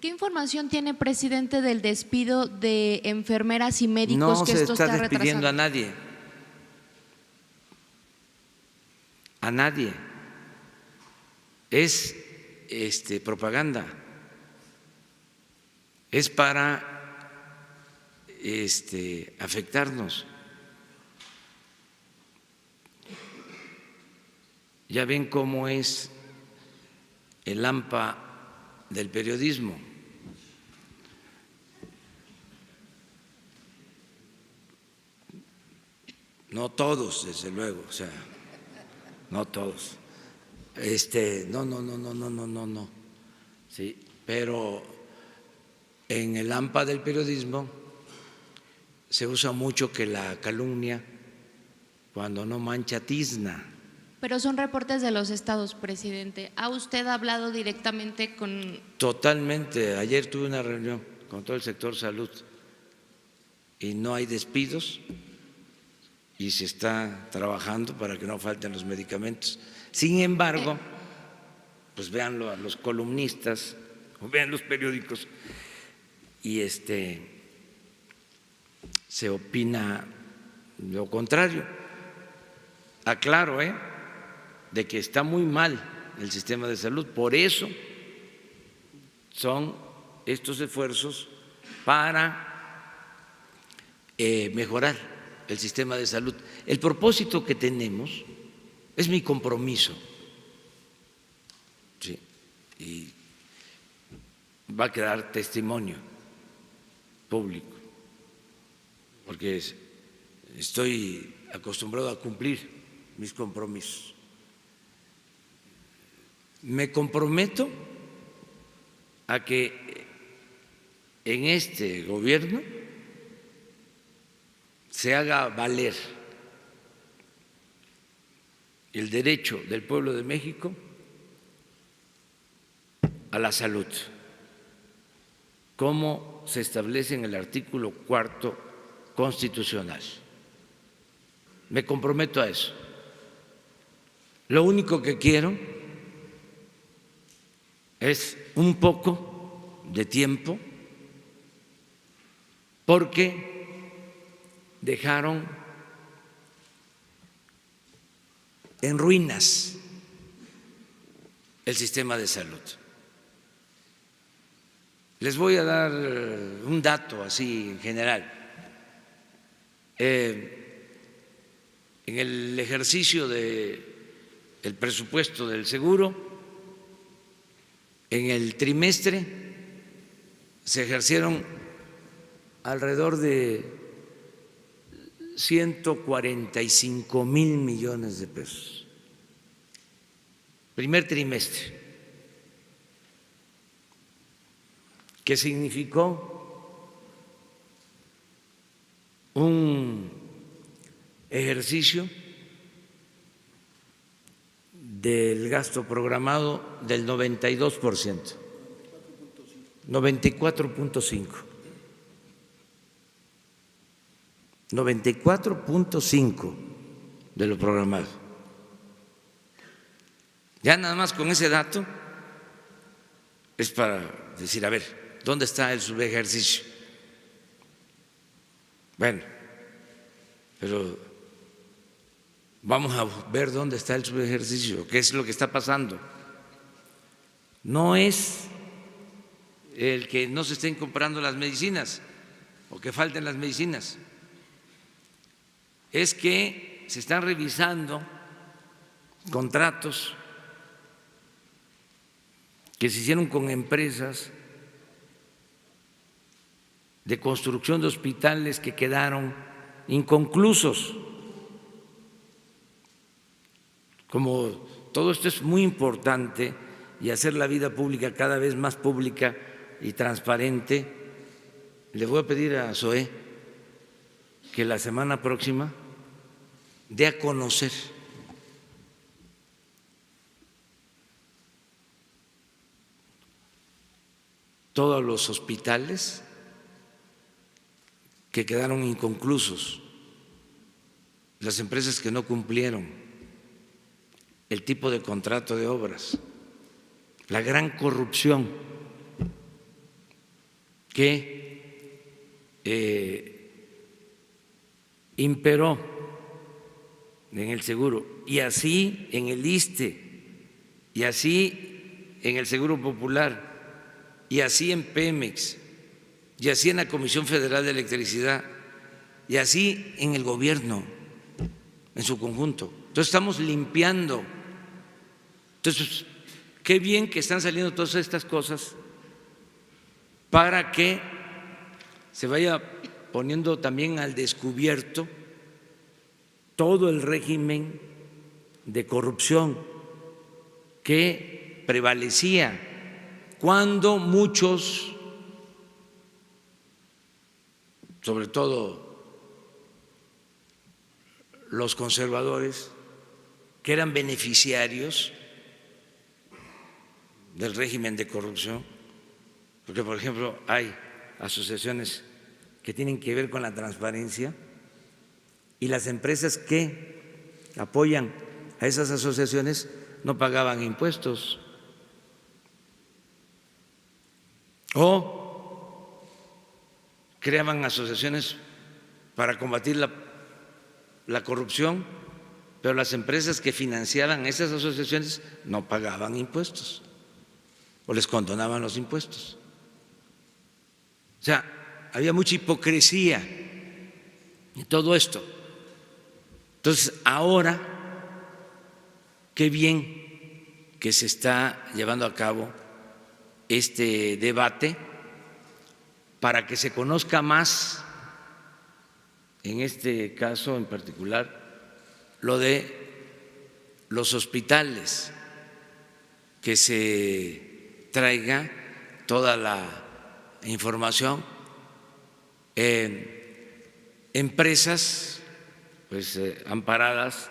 E: ¿Qué información tiene, presidente, del despido de enfermeras y médicos
A: No
E: que
A: se
E: esto
A: está
E: está
A: despidiendo
E: retrasando?
A: a nadie. A nadie. Es propaganda. Es para afectarnos. Ya ven cómo es el AMPA del periodismo. No todos, desde luego, o sea, no todos. No. Sí, pero en el AMPA del periodismo se usa mucho que la calumnia, cuando no mancha, tizna.
E: Pero son reportes de los estados, presidente. ¿Ha usted hablado directamente con...?
A: Totalmente. Ayer tuve una reunión con todo el sector salud y no hay despidos y se está trabajando para que no falten los medicamentos. Sin embargo, pues véanlo a los columnistas o vean los periódicos y se opina lo contrario. Aclaro, de que está muy mal el sistema de salud. Por eso son estos esfuerzos para mejorar el sistema de salud. El propósito que tenemos es mi compromiso, ¿sí? Y va a quedar testimonio público, porque estoy acostumbrado a cumplir mis compromisos. Me comprometo a que en este gobierno se haga valer el derecho del pueblo de México a la salud, como se establece en el artículo 4 constitucional. Me comprometo a eso. Lo único que quiero es un poco de tiempo, porque dejaron en ruinas el sistema de salud. Les voy a dar un dato así en general. En el ejercicio del presupuesto del seguro, en el trimestre se ejercieron alrededor de 145,000 millones de pesos. Primer trimestre, que significó un ejercicio del gasto programado del 92%, 94.5 de lo programado. Ya nada más con ese dato es para decir, a ver, ¿dónde está el subejercicio? Bueno, pero vamos a ver dónde está el subejercicio, qué es lo que está pasando. No es el que no se estén comprando las medicinas o que falten las medicinas, es que se están revisando contratos que se hicieron con empresas de construcción de hospitales que quedaron inconclusos. Como todo esto es muy importante y hacer la vida pública cada vez más pública y transparente, le voy a pedir a Zoé que la semana próxima dé a conocer todos los hospitales que quedaron inconclusos, las empresas que no cumplieron, el tipo de contrato de obras, la gran corrupción que imperó en el seguro, y así en el ISSSTE, y así en el Seguro Popular, y así en Pemex, y así en la Comisión Federal de Electricidad, y así en el gobierno en su conjunto. Entonces estamos limpiando. Entonces, qué bien que están saliendo todas estas cosas para que se vaya poniendo también al descubierto todo el régimen de corrupción que prevalecía cuando muchos, sobre todo los conservadores, que eran beneficiarios del régimen de corrupción, porque por ejemplo hay asociaciones que tienen que ver con la transparencia y las empresas que apoyan a esas asociaciones no pagaban impuestos, o creaban asociaciones para combatir la corrupción, pero las empresas que financiaban esas asociaciones no pagaban impuestos o les condonaban los impuestos. O sea, había mucha hipocresía en todo esto. Entonces, ahora, qué bien que se está llevando a cabo este debate para que se conozca más, en este caso en particular, lo de los hospitales, que se traiga toda la información, empresas pues amparadas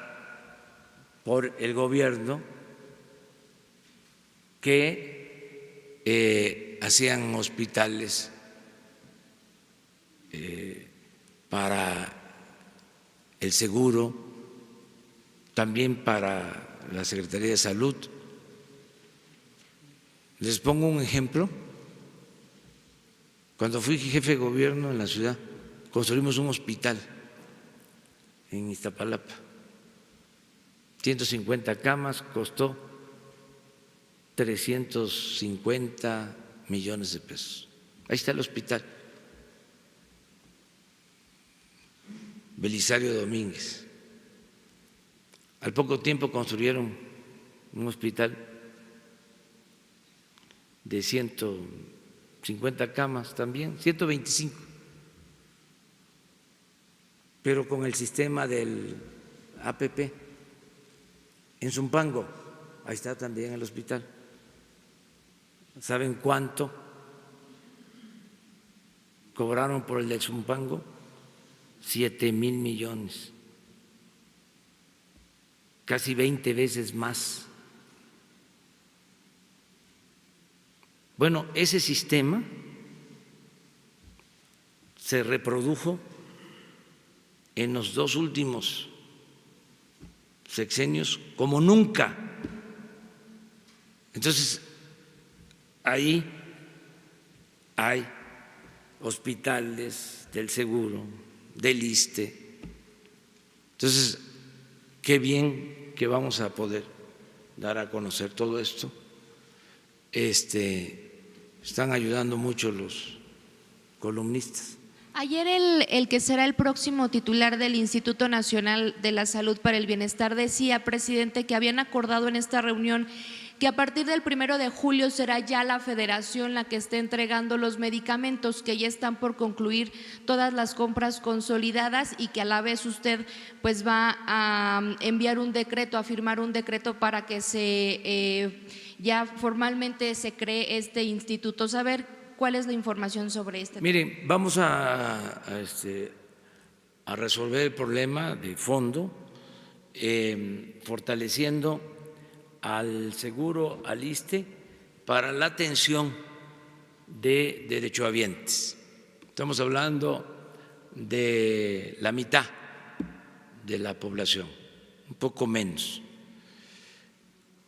A: por el gobierno que hacían hospitales para el seguro, también para la Secretaría de Salud. Les pongo un ejemplo. Cuando fui jefe de gobierno en la ciudad, construimos un hospital en Iztapalapa, 150 camas, costó 350 millones de pesos. Ahí está el hospital Belisario Domínguez. Al poco tiempo construyeron un hospital de 150 camas también, 125, pero con el sistema del APP. En Zumpango, ahí está también el hospital. ¿Saben cuánto cobraron por el de Zumpango? 7,000 millones, casi 20 veces más. Bueno, ese sistema se reprodujo en los dos últimos sexenios como nunca. Entonces, ahí hay hospitales del seguro, del ISSSTE. Entonces, qué bien que vamos a poder dar a conocer todo esto. Están ayudando mucho los columnistas.
E: Ayer el que será el próximo titular del Instituto Nacional de la Salud para el Bienestar decía, presidente, que habían acordado en esta reunión que a partir del 1 de julio será ya la Federación la que esté entregando los medicamentos, que ya están por concluir todas las compras consolidadas y que a la vez usted pues va a enviar un decreto, a firmar un decreto para que ya formalmente se cree este instituto. Saber cuál es la información sobre este tema.
A: Miren, vamos a resolver el problema de fondo, fortaleciendo al seguro, al ISSSTE, para la atención de derechohabientes. Estamos hablando de la mitad de la población, un poco menos.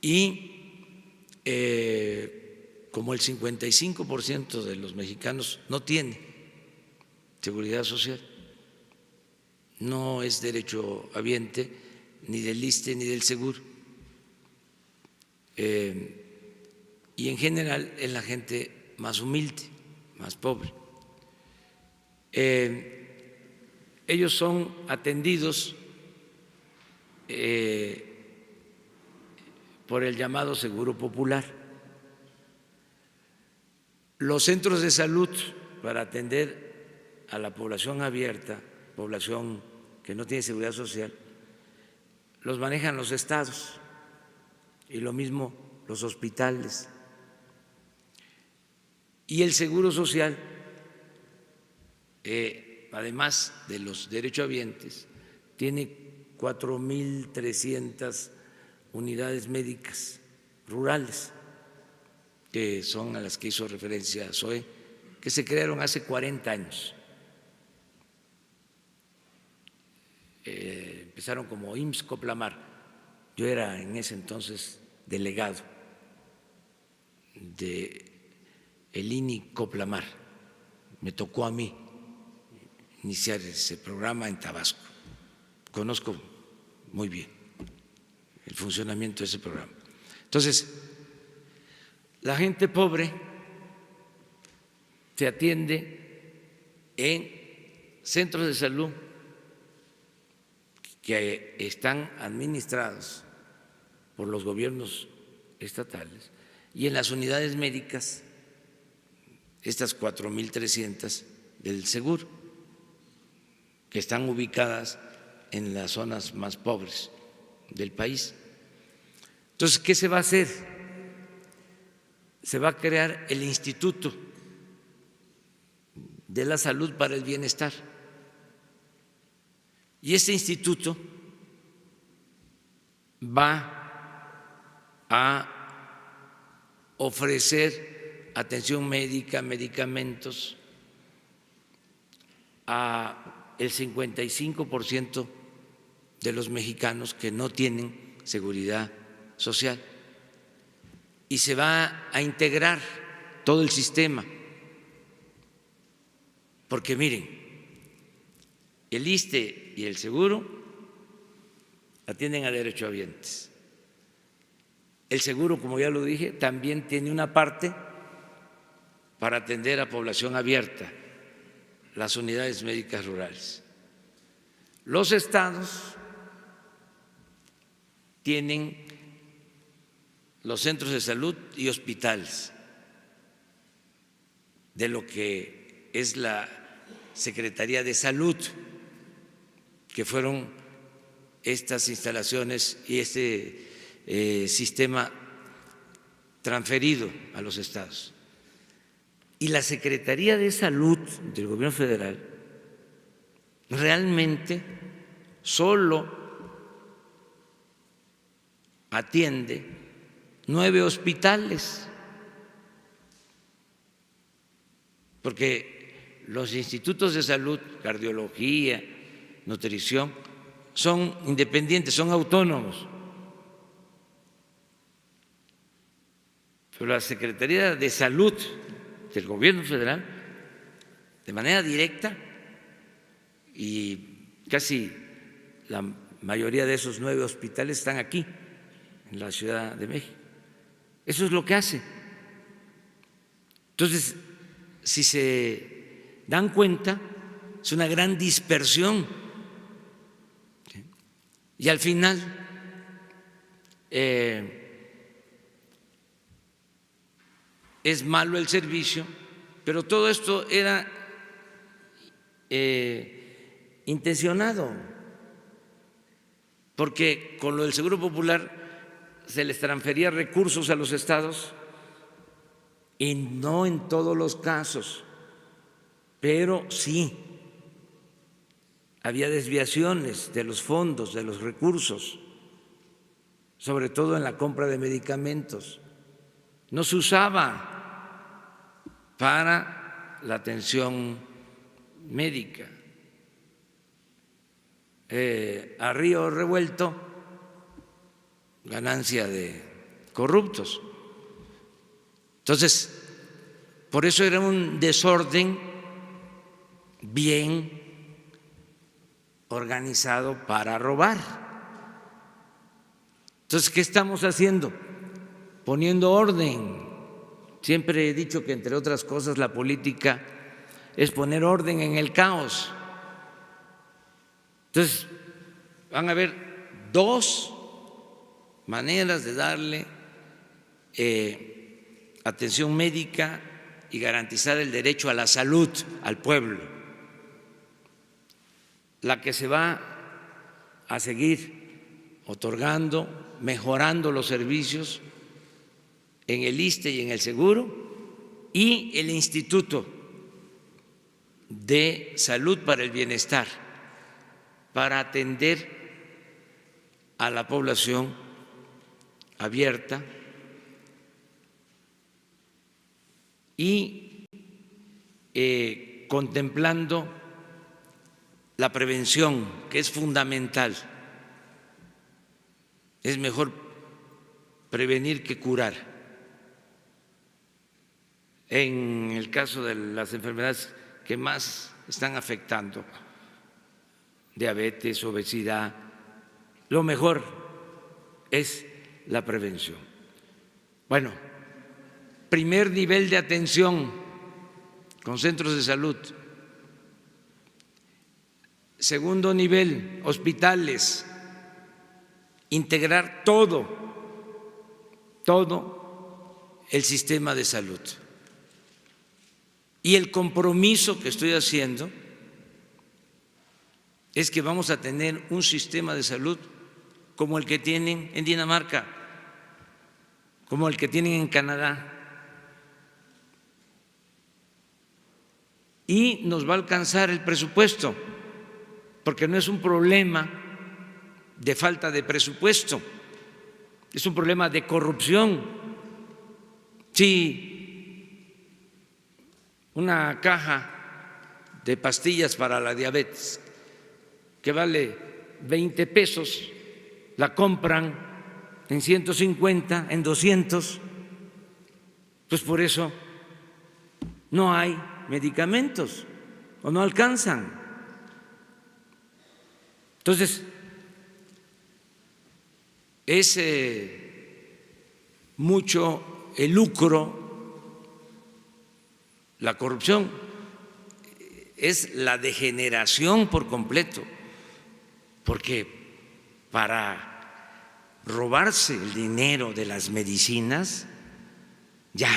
A: Y como el 55% de los mexicanos no tiene seguridad social, no es derechohabiente ni del ISSSTE ni del seguro. Y en general es la gente más humilde, más pobre. Ellos son atendidos por el llamado Seguro Popular. Los centros de salud para atender a la población abierta, población que no tiene seguridad social, los manejan los estados y lo mismo los hospitales. Y el Seguro Social, además de los derechohabientes, tiene 4.300 unidades médicas rurales, que son a las que hizo referencia Zoe, que se crearon hace 40 años. Empezaron como IMSS Coplamar. Yo era en ese entonces delegado de el INI Coplamar. Me tocó a mí iniciar ese programa en Tabasco. Conozco muy bien el funcionamiento de ese programa. Entonces, la gente pobre se atiende en centros de salud que están administrados por los gobiernos estatales y en las unidades médicas, estas 4.300 del seguro, que están ubicadas en las zonas más pobres del país. Entonces, ¿qué se va a hacer? Se va a crear el Instituto de la Salud para el Bienestar. Y este instituto va a ofrecer atención médica, medicamentos a el 55% de los mexicanos que no tienen seguridad social. Y se va a integrar todo el sistema. Porque miren, el ISSSTE y el seguro atienden a derechohabientes. El seguro, como ya lo dije, también tiene una parte para atender a población abierta, las unidades médicas rurales. Los estados tienen los centros de salud y hospitales de lo que es la Secretaría de Salud, que fueron estas instalaciones y este sistema transferido a los estados. Y la Secretaría de Salud del Gobierno Federal realmente solo atiende 9 hospitales, porque los institutos de salud, cardiología, nutrición, son independientes, son autónomos. Pero la Secretaría de Salud del Gobierno Federal, de manera directa, y casi la mayoría de esos 9 hospitales están aquí, en la Ciudad de México. Eso es lo que hace. Entonces, si se dan cuenta, es una gran dispersión. Y al final, es malo el servicio, pero todo esto era intencionado, porque con lo del Seguro Popular se les transfería recursos a los estados y no en todos los casos, pero sí había desviaciones de los fondos, de los recursos, sobre todo en la compra de medicamentos. No se usaba para la atención médica. A río revuelto, ganancia de corruptos. Entonces, por eso era un desorden bien organizado para robar. Entonces, ¿qué estamos haciendo? Poniendo orden. Siempre he dicho que, entre otras cosas, la política es poner orden en el caos. Entonces, van a haber dos maneras de darle atención médica y garantizar el derecho a la salud al pueblo. La que se va a seguir otorgando, mejorando los servicios en el ISSSTE y en el Seguro, y el Instituto de Salud para el Bienestar, para atender a la población abierta y contemplando la prevención, que es fundamental. Es mejor prevenir que curar. En el caso de las enfermedades que más están afectando, diabetes, obesidad, lo mejor es la prevención. Bueno, primer nivel de atención con centros de salud. Segundo nivel, hospitales. Integrar todo el sistema de salud. Y el compromiso que estoy haciendo es que vamos a tener un sistema de salud como el que tienen en Dinamarca, como el que tienen en Canadá. Y nos va a alcanzar el presupuesto, porque no es un problema de falta de presupuesto, es un problema de corrupción. Si una caja de pastillas para la diabetes que vale 20 pesos, la compran en 150, en 200, pues por eso no hay medicamentos o no alcanzan. Entonces, es mucho el lucro, la corrupción, es la degeneración por completo, porque para robarse el dinero de las medicinas ya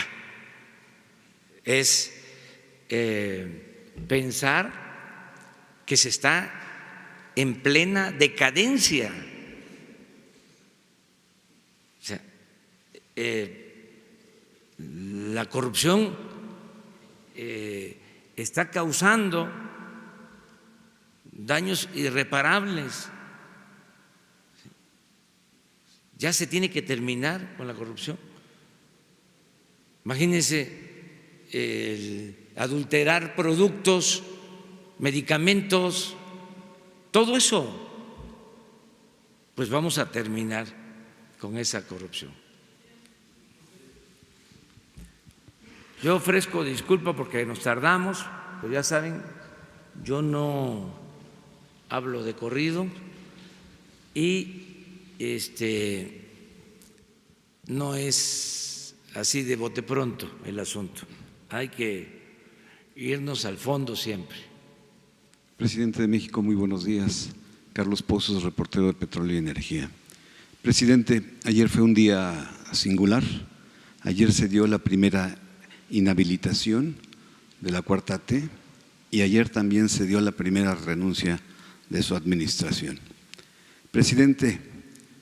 A: es pensar que se está en plena decadencia. O sea, la corrupción está causando daños irreparables. Ya se tiene que terminar con la corrupción. Imagínense el adulterar productos, medicamentos, todo eso. Pues vamos a terminar con esa corrupción. Yo ofrezco disculpa porque nos tardamos, pero ya saben, yo no hablo de corrido y no es así de bote pronto el asunto. Hay que irnos al fondo siempre.
F: Presidente de México, muy buenos días. Carlos Pozos, reportero de Petróleo y Energía. Presidente, ayer fue un día singular. Ayer se dio la primera inhabilitación de la Cuarta T y ayer también se dio la primera renuncia de su administración. Presidente,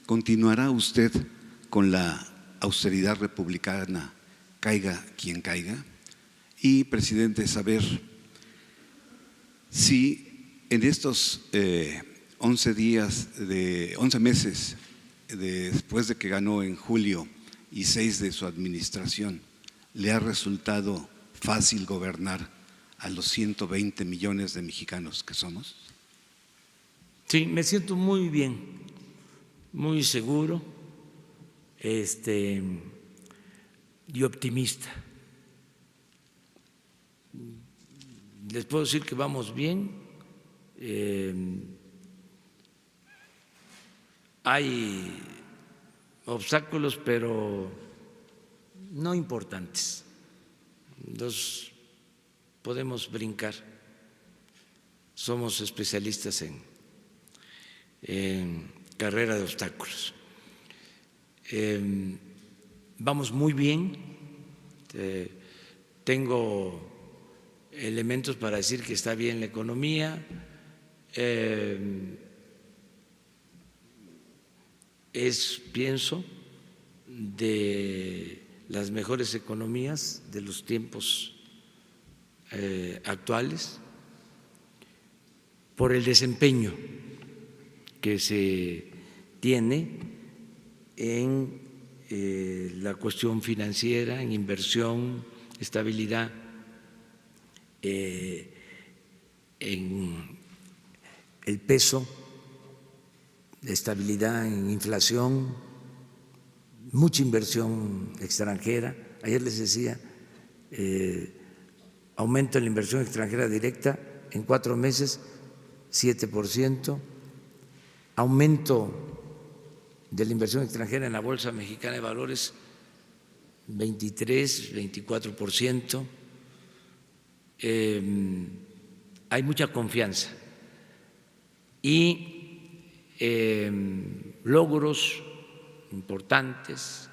F: ¿continuará usted con la austeridad republicana, caiga quien caiga? Y, presidente, saber si en estos 11 meses después de que ganó en julio y 6 de su administración, ¿le ha resultado fácil gobernar a los 120 millones de mexicanos que somos?
A: Sí, me siento muy bien, muy seguro y optimista. Les puedo decir que vamos bien. Hay obstáculos, pero no importantes. Los podemos brincar. Somos especialistas en carrera de obstáculos. Vamos muy bien. Tengo elementos para decir que está bien la economía. Pienso, de las mejores economías de los tiempos actuales por el desempeño que se tiene en la cuestión financiera, en inversión, estabilidad, en el peso, estabilidad en inflación, mucha inversión extranjera. Ayer les decía, aumento en la inversión extranjera directa en 4 meses, 7%, aumento de la inversión extranjera en la Bolsa Mexicana de Valores, 23, 24%. Hay mucha confianza y logros importantes,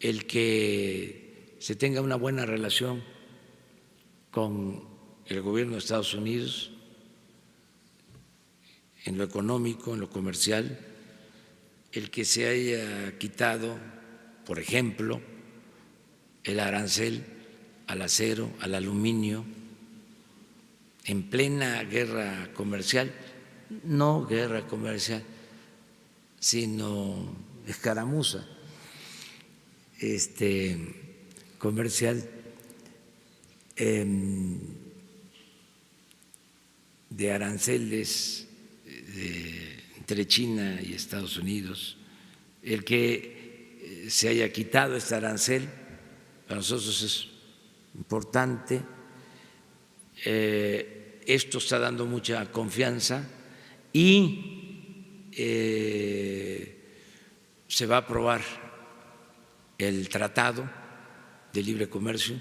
A: el que se tenga una buena relación con el gobierno de Estados Unidos en lo económico, en lo comercial, el que se haya quitado, por ejemplo, el arancel al acero, al aluminio, en plena guerra comercial, no guerra comercial, sino escaramuza comercial de aranceles entre China y Estados Unidos. El que se haya quitado este arancel para nosotros es importante. Esto está dando mucha confianza y se va a aprobar el Tratado de Libre Comercio.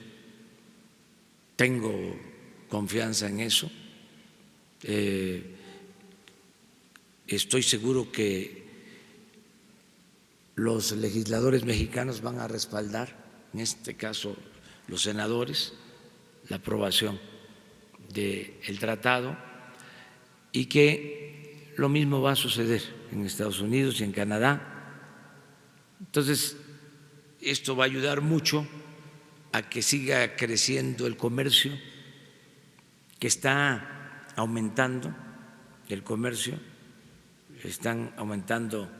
A: Tengo confianza en eso. Estoy seguro que los legisladores mexicanos van a respaldar, en este caso los senadores, la aprobación del tratado, y que lo mismo va a suceder en Estados Unidos y en Canadá. Entonces, esto va a ayudar mucho a que siga creciendo el comercio, que está aumentando el comercio, están aumentando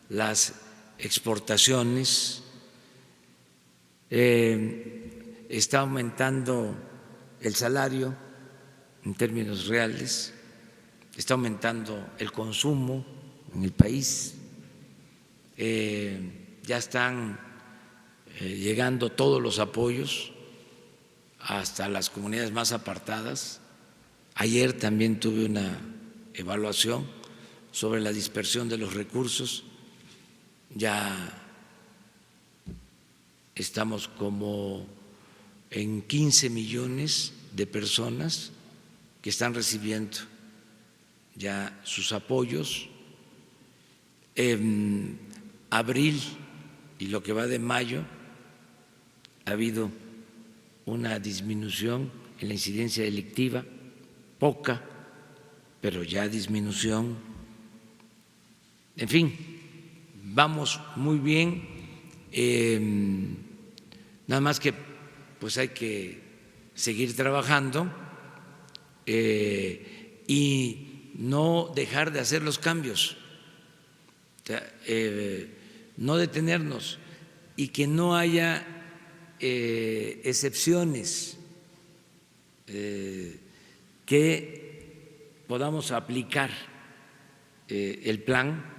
A: las exportaciones, está aumentando el salario en términos reales, está aumentando el consumo en el país, ya están llegando todos los apoyos hasta las comunidades más apartadas. Ayer también tuve una evaluación sobre la dispersión de los recursos. Ya estamos como en 15 millones de personas que están recibiendo ya sus apoyos. En abril y lo que va de mayo ha habido una disminución en la incidencia delictiva, poca, pero ya disminución. En fin, vamos muy bien, nada más que pues hay que seguir trabajando y no dejar de hacer los cambios, o sea, no detenernos y que no haya excepciones, que podamos aplicar el plan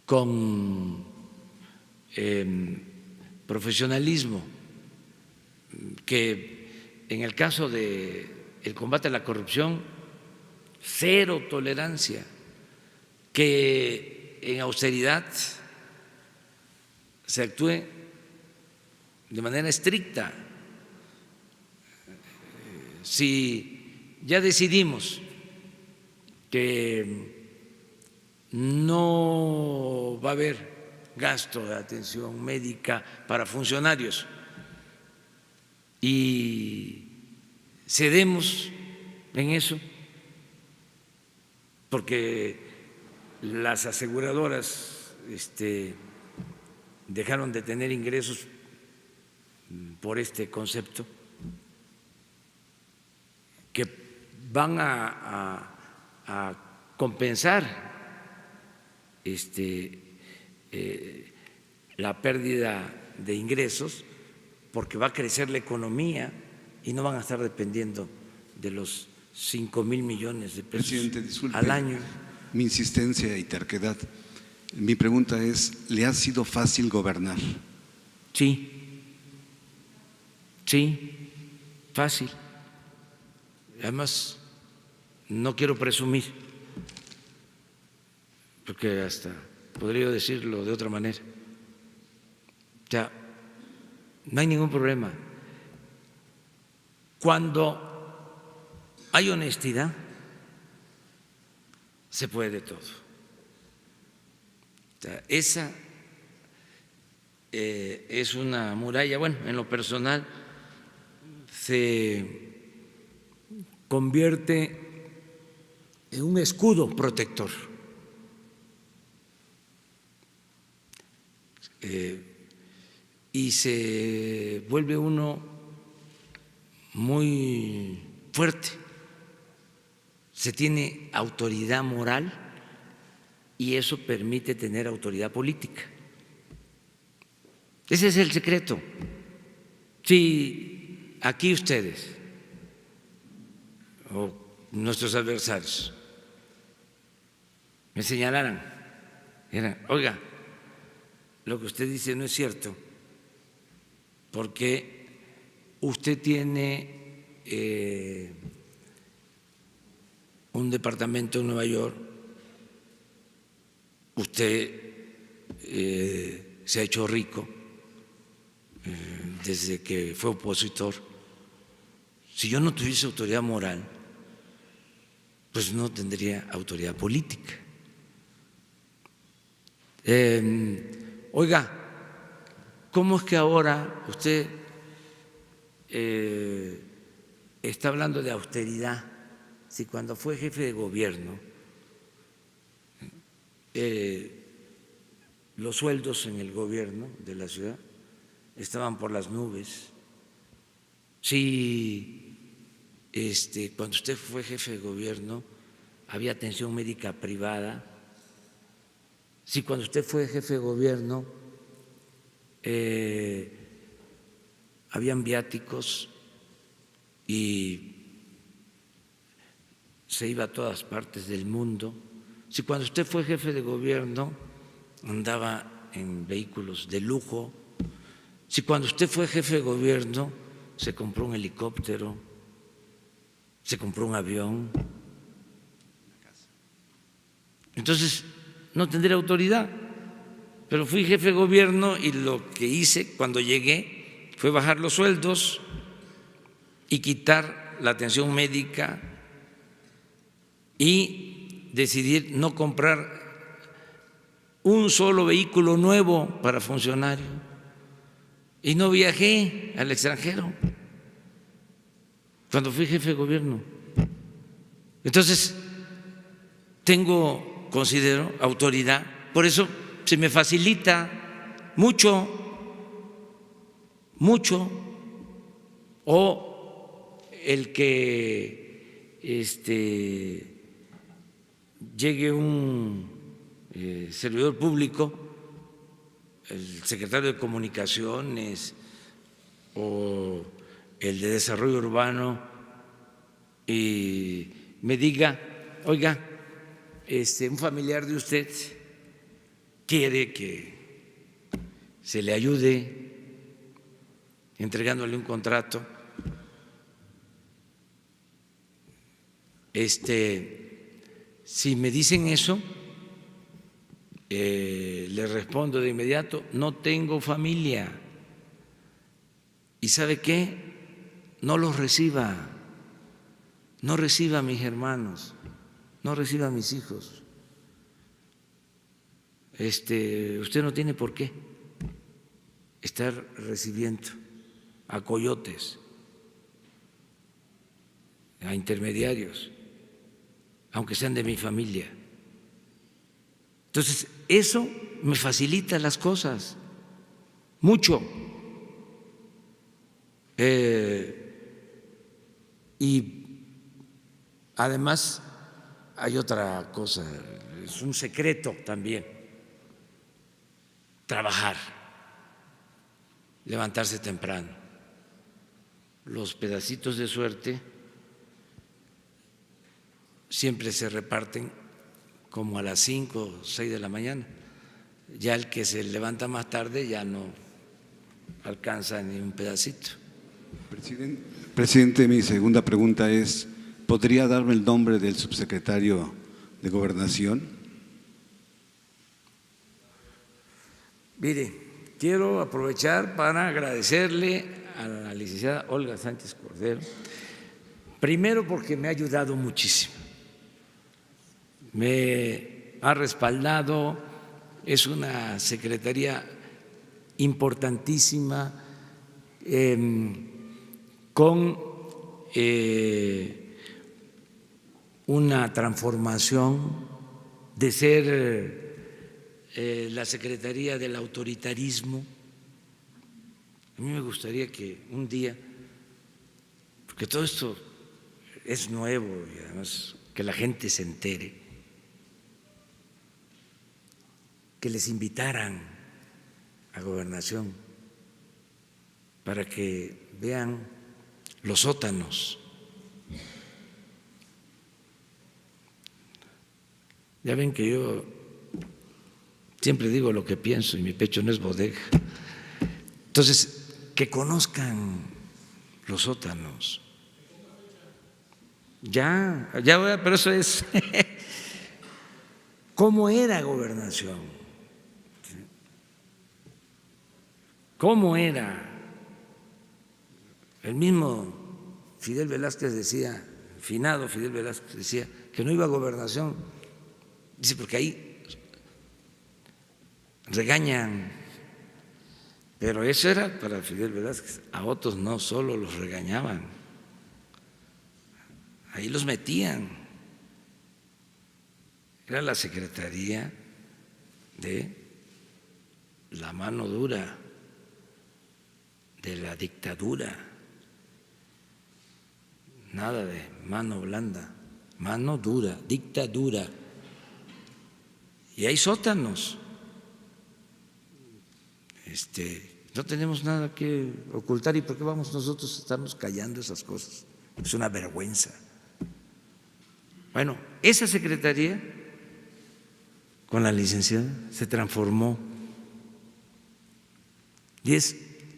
A: con profesionalismo, que en el caso del combate a la corrupción, cero tolerancia, que en austeridad se actúe de manera estricta. Si ya decidimos que no va a haber gasto de atención médica para funcionarios y cedemos en eso, porque las aseguradoras dejaron de tener ingresos por este concepto, que van a compensar la pérdida de ingresos, porque va a crecer la economía y no van a estar dependiendo de los 5,000 millones de pesos
F: Presidente, disculpe
A: al año.
F: mi insistencia y terquedad. Mi pregunta es, ¿le ha sido fácil gobernar?
A: Sí, fácil. Además, no quiero presumir, porque hasta podría decirlo de otra manera. O sea, no hay ningún problema. Cuando hay honestidad, se puede de todo. O sea, esa es una muralla. Bueno, en lo personal se convierte en un escudo protector. Y se vuelve uno muy fuerte, se tiene autoridad moral y eso permite tener autoridad política. Ese es el secreto. Si aquí ustedes o nuestros adversarios me señalaran, oiga, lo que usted dice no es cierto, porque usted tiene un departamento en Nueva York, usted se ha hecho rico desde que fue opositor. Si yo no tuviese autoridad moral, pues no tendría autoridad política. Oiga, ¿cómo es que ahora usted está hablando de austeridad si cuando fue jefe de gobierno los sueldos en el gobierno de la ciudad estaban por las nubes? Si cuando usted fue jefe de gobierno había atención médica privada, si cuando usted fue jefe de gobierno habían viáticos y se iba a todas partes del mundo, si cuando usted fue jefe de gobierno andaba en vehículos de lujo, si cuando usted fue jefe de gobierno se compró un helicóptero, se compró un avión, entonces no tendría autoridad. Pero fui jefe de gobierno y lo que hice cuando llegué fue bajar los sueldos y quitar la atención médica y decidir no comprar un solo vehículo nuevo para funcionarios. y no viajé al extranjero cuando fui jefe de gobierno. Entonces, considero autoridad, por eso se me facilita mucho, o el que llegue un servidor público, el secretario de Comunicaciones o el de Desarrollo Urbano, y me diga, oiga, un familiar de usted quiere que se le ayude entregándole un contrato. Si me dicen eso, le respondo de inmediato, no tengo familia. ¿Y sabe qué? No los reciba, no reciba a mis hermanos, no reciba a mis hijos. Usted no tiene por qué estar recibiendo a coyotes, a intermediarios, aunque sean de mi familia. Entonces, eso me facilita las cosas mucho. Y además hay otra cosa, es un secreto también, trabajar, levantarse temprano. Los pedacitos de suerte siempre se reparten como a las 5 o 6 de la mañana. Ya el que se levanta más tarde ya no alcanza ni un pedacito.
F: Presidente, mi segunda pregunta es, ¿podría darme el nombre del subsecretario de Gobernación?
A: Mire, quiero aprovechar para agradecerle a la licenciada Olga Sánchez Cordero, primero porque me ha ayudado muchísimo, me ha respaldado, es una secretaría importantísima, con una transformación de ser la Secretaría del autoritarismo. A mí me gustaría que un día, porque todo esto es nuevo y además que la gente se entere, que les invitaran a Gobernación para que vean los sótanos. Ya ven que yo siempre digo lo que pienso y mi pecho no es bodega. Entonces, que conozcan los sótanos. Ya, pero eso es cómo era Gobernación, cómo era. El mismo Fidel Velázquez decía, finado Fidel Velázquez decía que no iba a Gobernación, dice porque ahí regañan, pero eso era para Fidel Velázquez, a otros no, solo los regañaban, ahí los metían, era la secretaría de la mano dura, de la dictadura. Nada de mano blanda, mano dura, dictadura. Y hay sótanos. No tenemos nada que ocultar. ¿Y por qué vamos nosotros a estarnos callando esas cosas? Es una vergüenza. Bueno, esa secretaría con la licenciada se transformó y es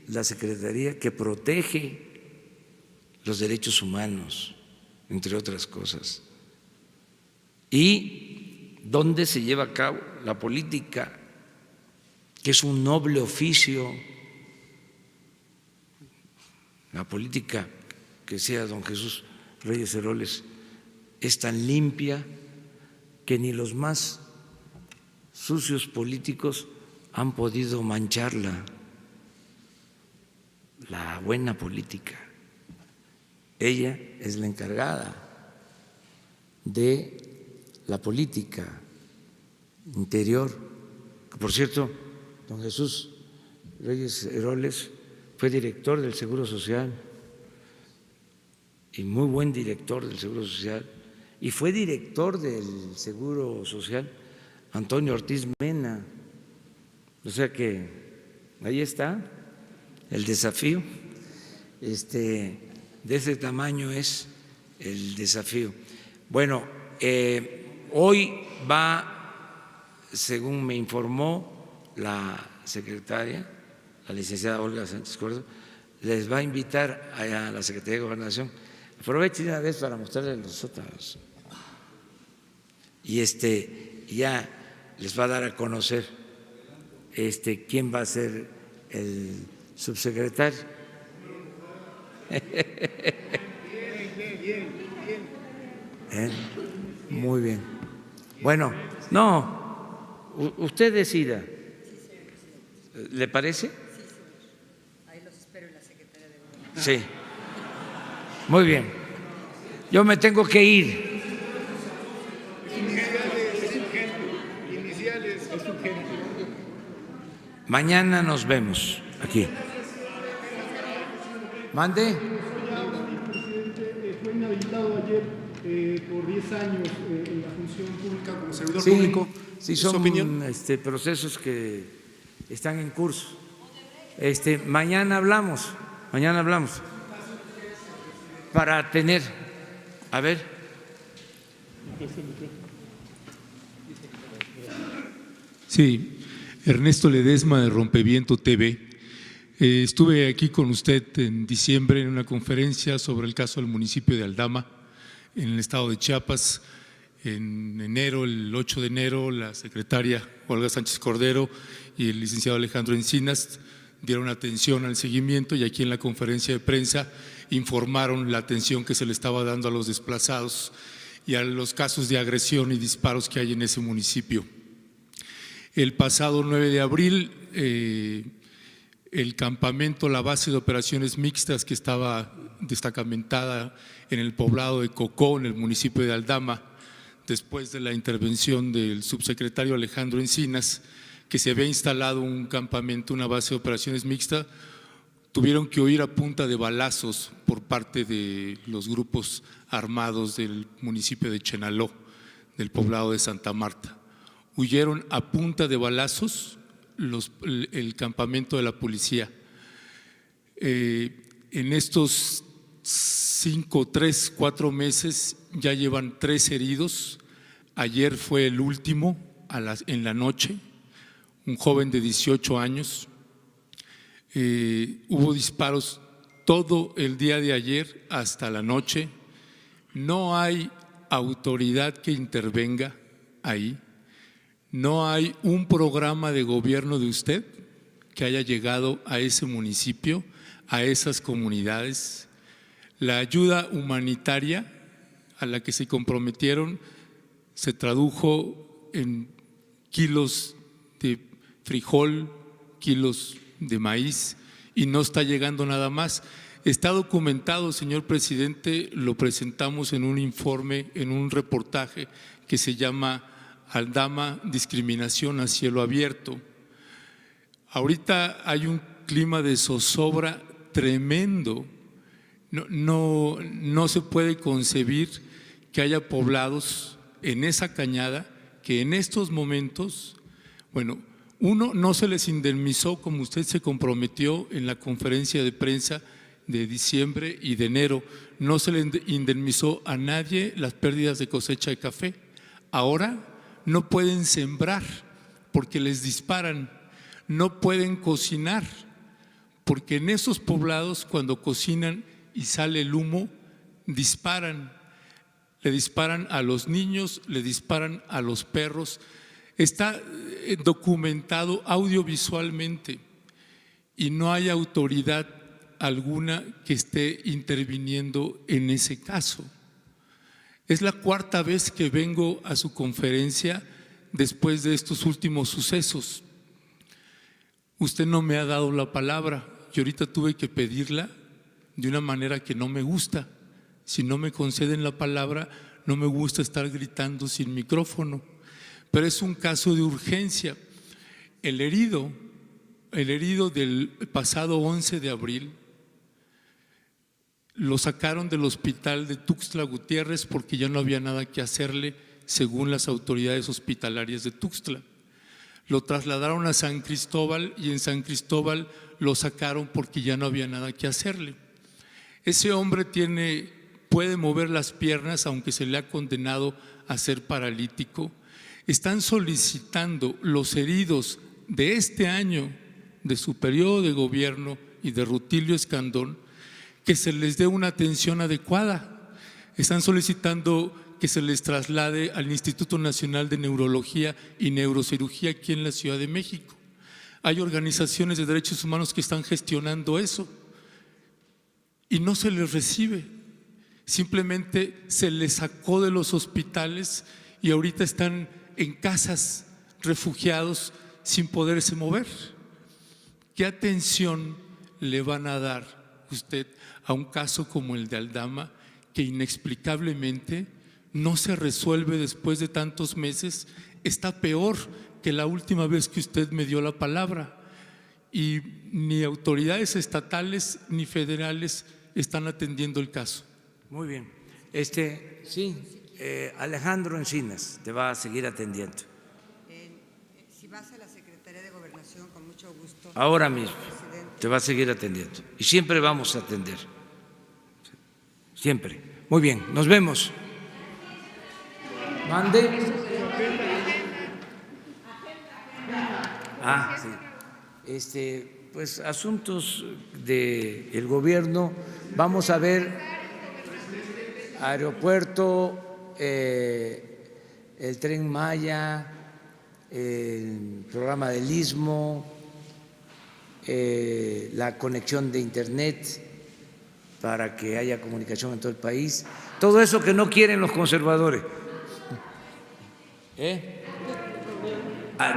A: la secretaría que protege los derechos humanos, entre otras cosas, y donde se lleva a cabo la política, que es un noble oficio, la política que decía don Jesús Reyes Heroles es tan limpia que ni los más sucios políticos han podido mancharla. la buena política. Ella es la encargada de la política interior. Por cierto, don Jesús Reyes Heroles fue director del Seguro Social y muy buen director del Seguro Social, y fue director del Seguro Social Antonio Ortiz Mena. O sea que ahí está el desafío, de ese tamaño es el desafío. Bueno, hoy va, según me informó la secretaria, la licenciada Olga Sánchez Cordero, les va a invitar a la Secretaría de Gobernación. Aprovechen una vez para mostrarles los otros. Y ya les va a dar a conocer quién va a ser el subsecretario. Muy bien. Bueno, no, usted decida. ¿Le parece?
G: Ahí los espero en la Secretaría de Gobernación.
A: Sí. Muy bien. Yo me tengo que ir. Mañana nos vemos aquí. ¿Mande?
H: Fue inhabilitado ayer por 10 años en la función pública como servidor
A: Sí,
H: público.
A: sí,
H: ¿Su
A: son
H: opinión?
A: procesos que están en curso. Mañana hablamos para tener, a ver.
I: Sí, Ernesto Ledesma de Rompeviento TV. Estuve aquí con usted en diciembre en una conferencia sobre el caso del municipio de Aldama, en el estado de Chiapas. En enero, el 8 de enero, la secretaria Olga Sánchez Cordero y el licenciado Alejandro Encinas dieron atención al seguimiento, y aquí en la conferencia de prensa informaron la atención que se le estaba dando a los desplazados y a los casos de agresión y disparos que hay en ese municipio. El pasado 9 de abril, el campamento, la base de operaciones mixtas que estaba destacamentada en el poblado de Cocó, en el municipio de Aldama, después de la intervención del subsecretario Alejandro Encinas, que se había instalado un campamento, una base de operaciones mixta, tuvieron que huir a punta de balazos por parte de los grupos armados del municipio de Chenaló, del poblado de Santa Marta. Huyeron a punta de balazos el campamento de la policía. En estos 4 meses ya llevan 3 heridos. Ayer fue el último en la noche, un joven de 18 años. Hubo disparos todo el día de ayer hasta la noche. No hay autoridad que intervenga ahí. No hay un programa de gobierno de usted que haya llegado a ese municipio, a esas comunidades. La ayuda humanitaria a la que se comprometieron se tradujo en kilos de frijol, kilos de maíz, y no está llegando nada más. Está documentado, señor presidente, lo presentamos en un informe, en un reportaje que se llama Aldama, discriminación a cielo abierto. Ahorita hay un clima de zozobra tremendo. No se puede concebir que haya poblados en esa cañada que en estos momentos, uno, no se les indemnizó como usted se comprometió en la conferencia de prensa de diciembre y de enero. No se le indemnizó a nadie las pérdidas de cosecha de café. Ahora no pueden sembrar porque les disparan, no pueden cocinar porque en esos poblados cuando cocinan y sale el humo, disparan, le disparan a los niños, le disparan a los perros. Está documentado audiovisualmente y no hay autoridad alguna que esté interviniendo en ese caso. Es la 4ª vez que vengo a su conferencia después de estos últimos sucesos. Usted no me ha dado la palabra, y ahorita tuve que pedirla de una manera que no me gusta. Si no me conceden la palabra, no me gusta estar gritando sin micrófono. Pero es un caso de urgencia. El herido del pasado 11 de abril, lo sacaron del hospital de Tuxtla Gutiérrez porque ya no había nada que hacerle, según las autoridades hospitalarias de Tuxtla. Lo trasladaron a San Cristóbal y en San Cristóbal lo sacaron porque ya no había nada que hacerle. Ese hombre puede mover las piernas, aunque se le ha condenado a ser paralítico. Están solicitando los heridos de este año, de su periodo de gobierno y de Rutilio Escandón, que se les dé una atención adecuada. Están solicitando que se les traslade al Instituto Nacional de Neurología y Neurocirugía aquí en la Ciudad de México. Hay organizaciones de derechos humanos que están gestionando eso y no se les recibe. Simplemente se les sacó de los hospitales y ahorita están en casas, refugiados, sin poderse mover. ¿Qué atención le van a dar usted a un caso como el de Aldama, que inexplicablemente no se resuelve después de tantos meses? Está peor que la última vez que usted me dio la palabra, y ni autoridades estatales ni federales están atendiendo el caso.
A: Muy bien. Sí, Alejandro Encinas te va a seguir atendiendo.
G: Si vas a la Secretaría de Gobernación, con mucho gusto.
A: Ahora mismo
G: Presidente.
A: te va a seguir atendiendo. Y siempre vamos a atender. Siempre. Muy bien, nos vemos. Mande. Sí. Pues asuntos del gobierno. Vamos a ver aeropuerto, el Tren Maya, el programa del Istmo, la conexión de Internet para que haya comunicación en todo el país. Todo eso que no quieren los conservadores.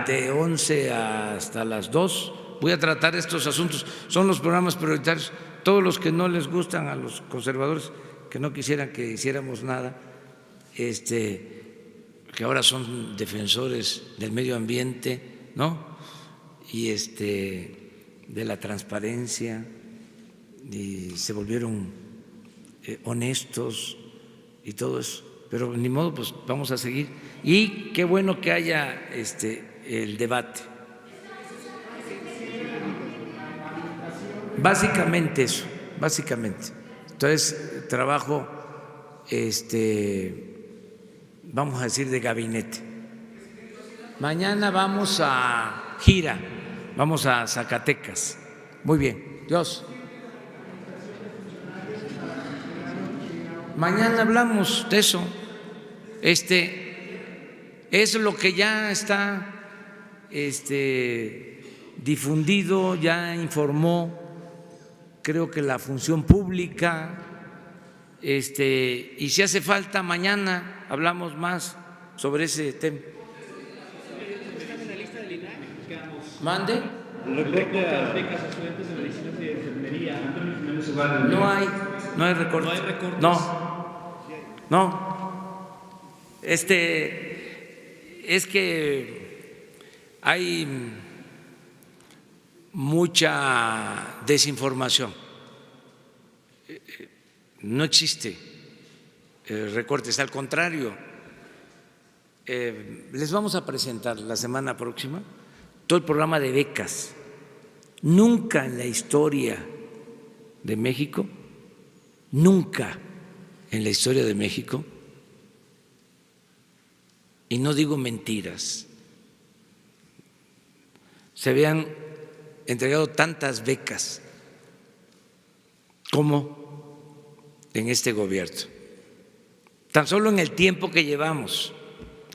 A: De 11 hasta las 2 voy a tratar estos asuntos. Son los programas prioritarios. Todos los que no les gustan a los conservadores, que no quisieran que hiciéramos nada, que ahora son defensores del medio ambiente, ¿no? Y de la transparencia, y se volvieron honestos y todo eso. Pero ni modo, pues vamos a seguir. Y qué bueno que haya el debate. Básicamente eso, básicamente. Entonces, trabajo, vamos a decir, de gabinete. Mañana vamos a gira, vamos a Zacatecas. Muy bien, Dios. Mañana hablamos de eso. Es lo que ya está difundido, ya informó, creo que la función pública, y si hace falta mañana hablamos más sobre ese tema. ¿Mande? No hay recorte. No. Es que hay mucha desinformación. No existe recortes, al contrario. Les vamos a presentar la semana próxima todo el programa de becas. Nunca en la historia de México, nunca en la historia de México, y no digo mentiras, se habían entregado tantas becas como en este gobierno. Tan solo en el tiempo que llevamos,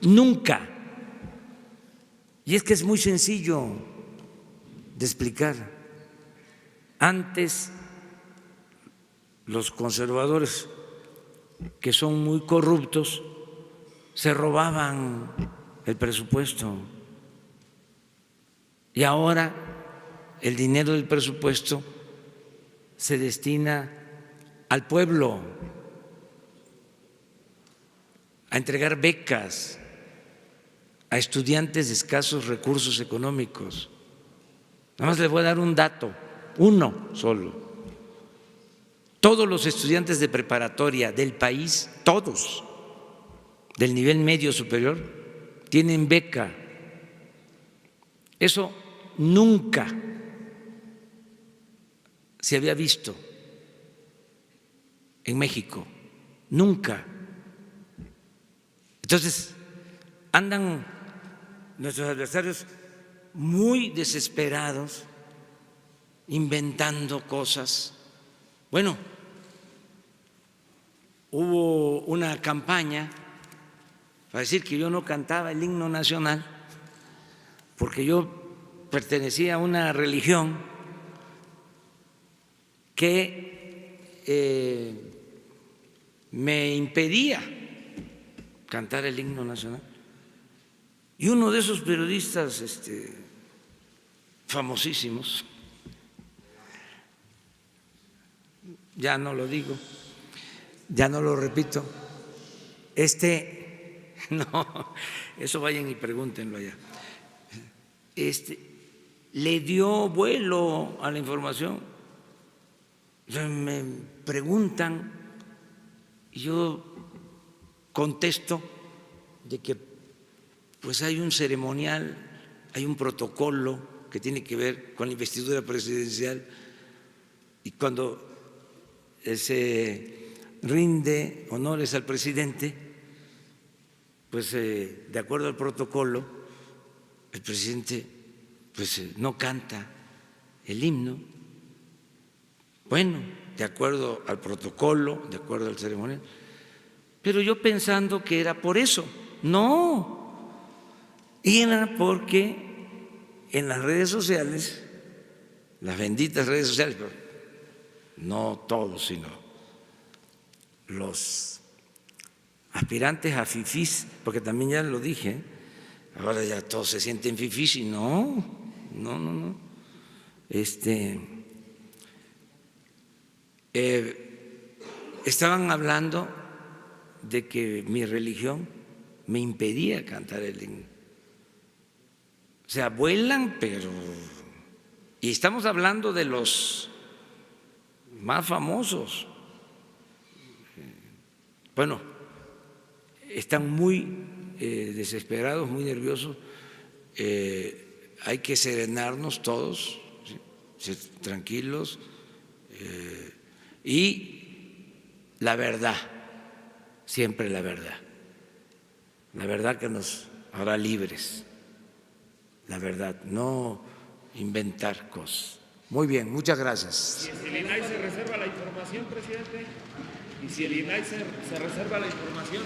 A: nunca. Y es que es muy sencillo de explicar. Antes, los conservadores, que son muy corruptos, se robaban el presupuesto. Y ahora el dinero del presupuesto se destina al pueblo, a entregar becas a estudiantes de escasos recursos económicos. Nada más les voy a dar un dato, uno solo. Todos los estudiantes de preparatoria del país, todos, del nivel medio superior, tienen beca. Eso nunca se había visto en México, nunca. Entonces, andan nuestros adversarios muy desesperados, inventando cosas. Bueno, hubo una campaña para decir que yo no cantaba el himno nacional porque yo pertenecía a una religión que me impedía cantar el himno nacional. Y uno de esos periodistas famosísimos, ya no lo digo, ya no lo repito, no, eso vayan y pregúntenlo allá, le dio vuelo a la información. Me preguntan y yo contesto de que pues hay un ceremonial, hay un protocolo que tiene que ver con la investidura presidencial, y cuando se rinde honores al presidente, pues de acuerdo al protocolo, el presidente pues no canta el himno. Bueno, de acuerdo al protocolo, de acuerdo al ceremonial, pero yo pensando que era por eso. No, era porque en las redes sociales, las benditas redes sociales, pero no todos, sino los aspirantes a fifís, porque también ya lo dije, ahora ya todos se sienten fifís y no. Estaban hablando de que mi religión me impedía cantar el himno. O sea, vuelan, pero… Y estamos hablando de los más famosos. Bueno, están muy desesperados, muy nerviosos. Hay que serenarnos todos, ¿sí? Ser tranquilos. Y la verdad, siempre la verdad que nos hará libres, la verdad, no inventar cosas. Muy bien, muchas gracias.
J: ¿Y si el INAI se reserva la información, presidente? ¿Y si el INAI se reserva la información?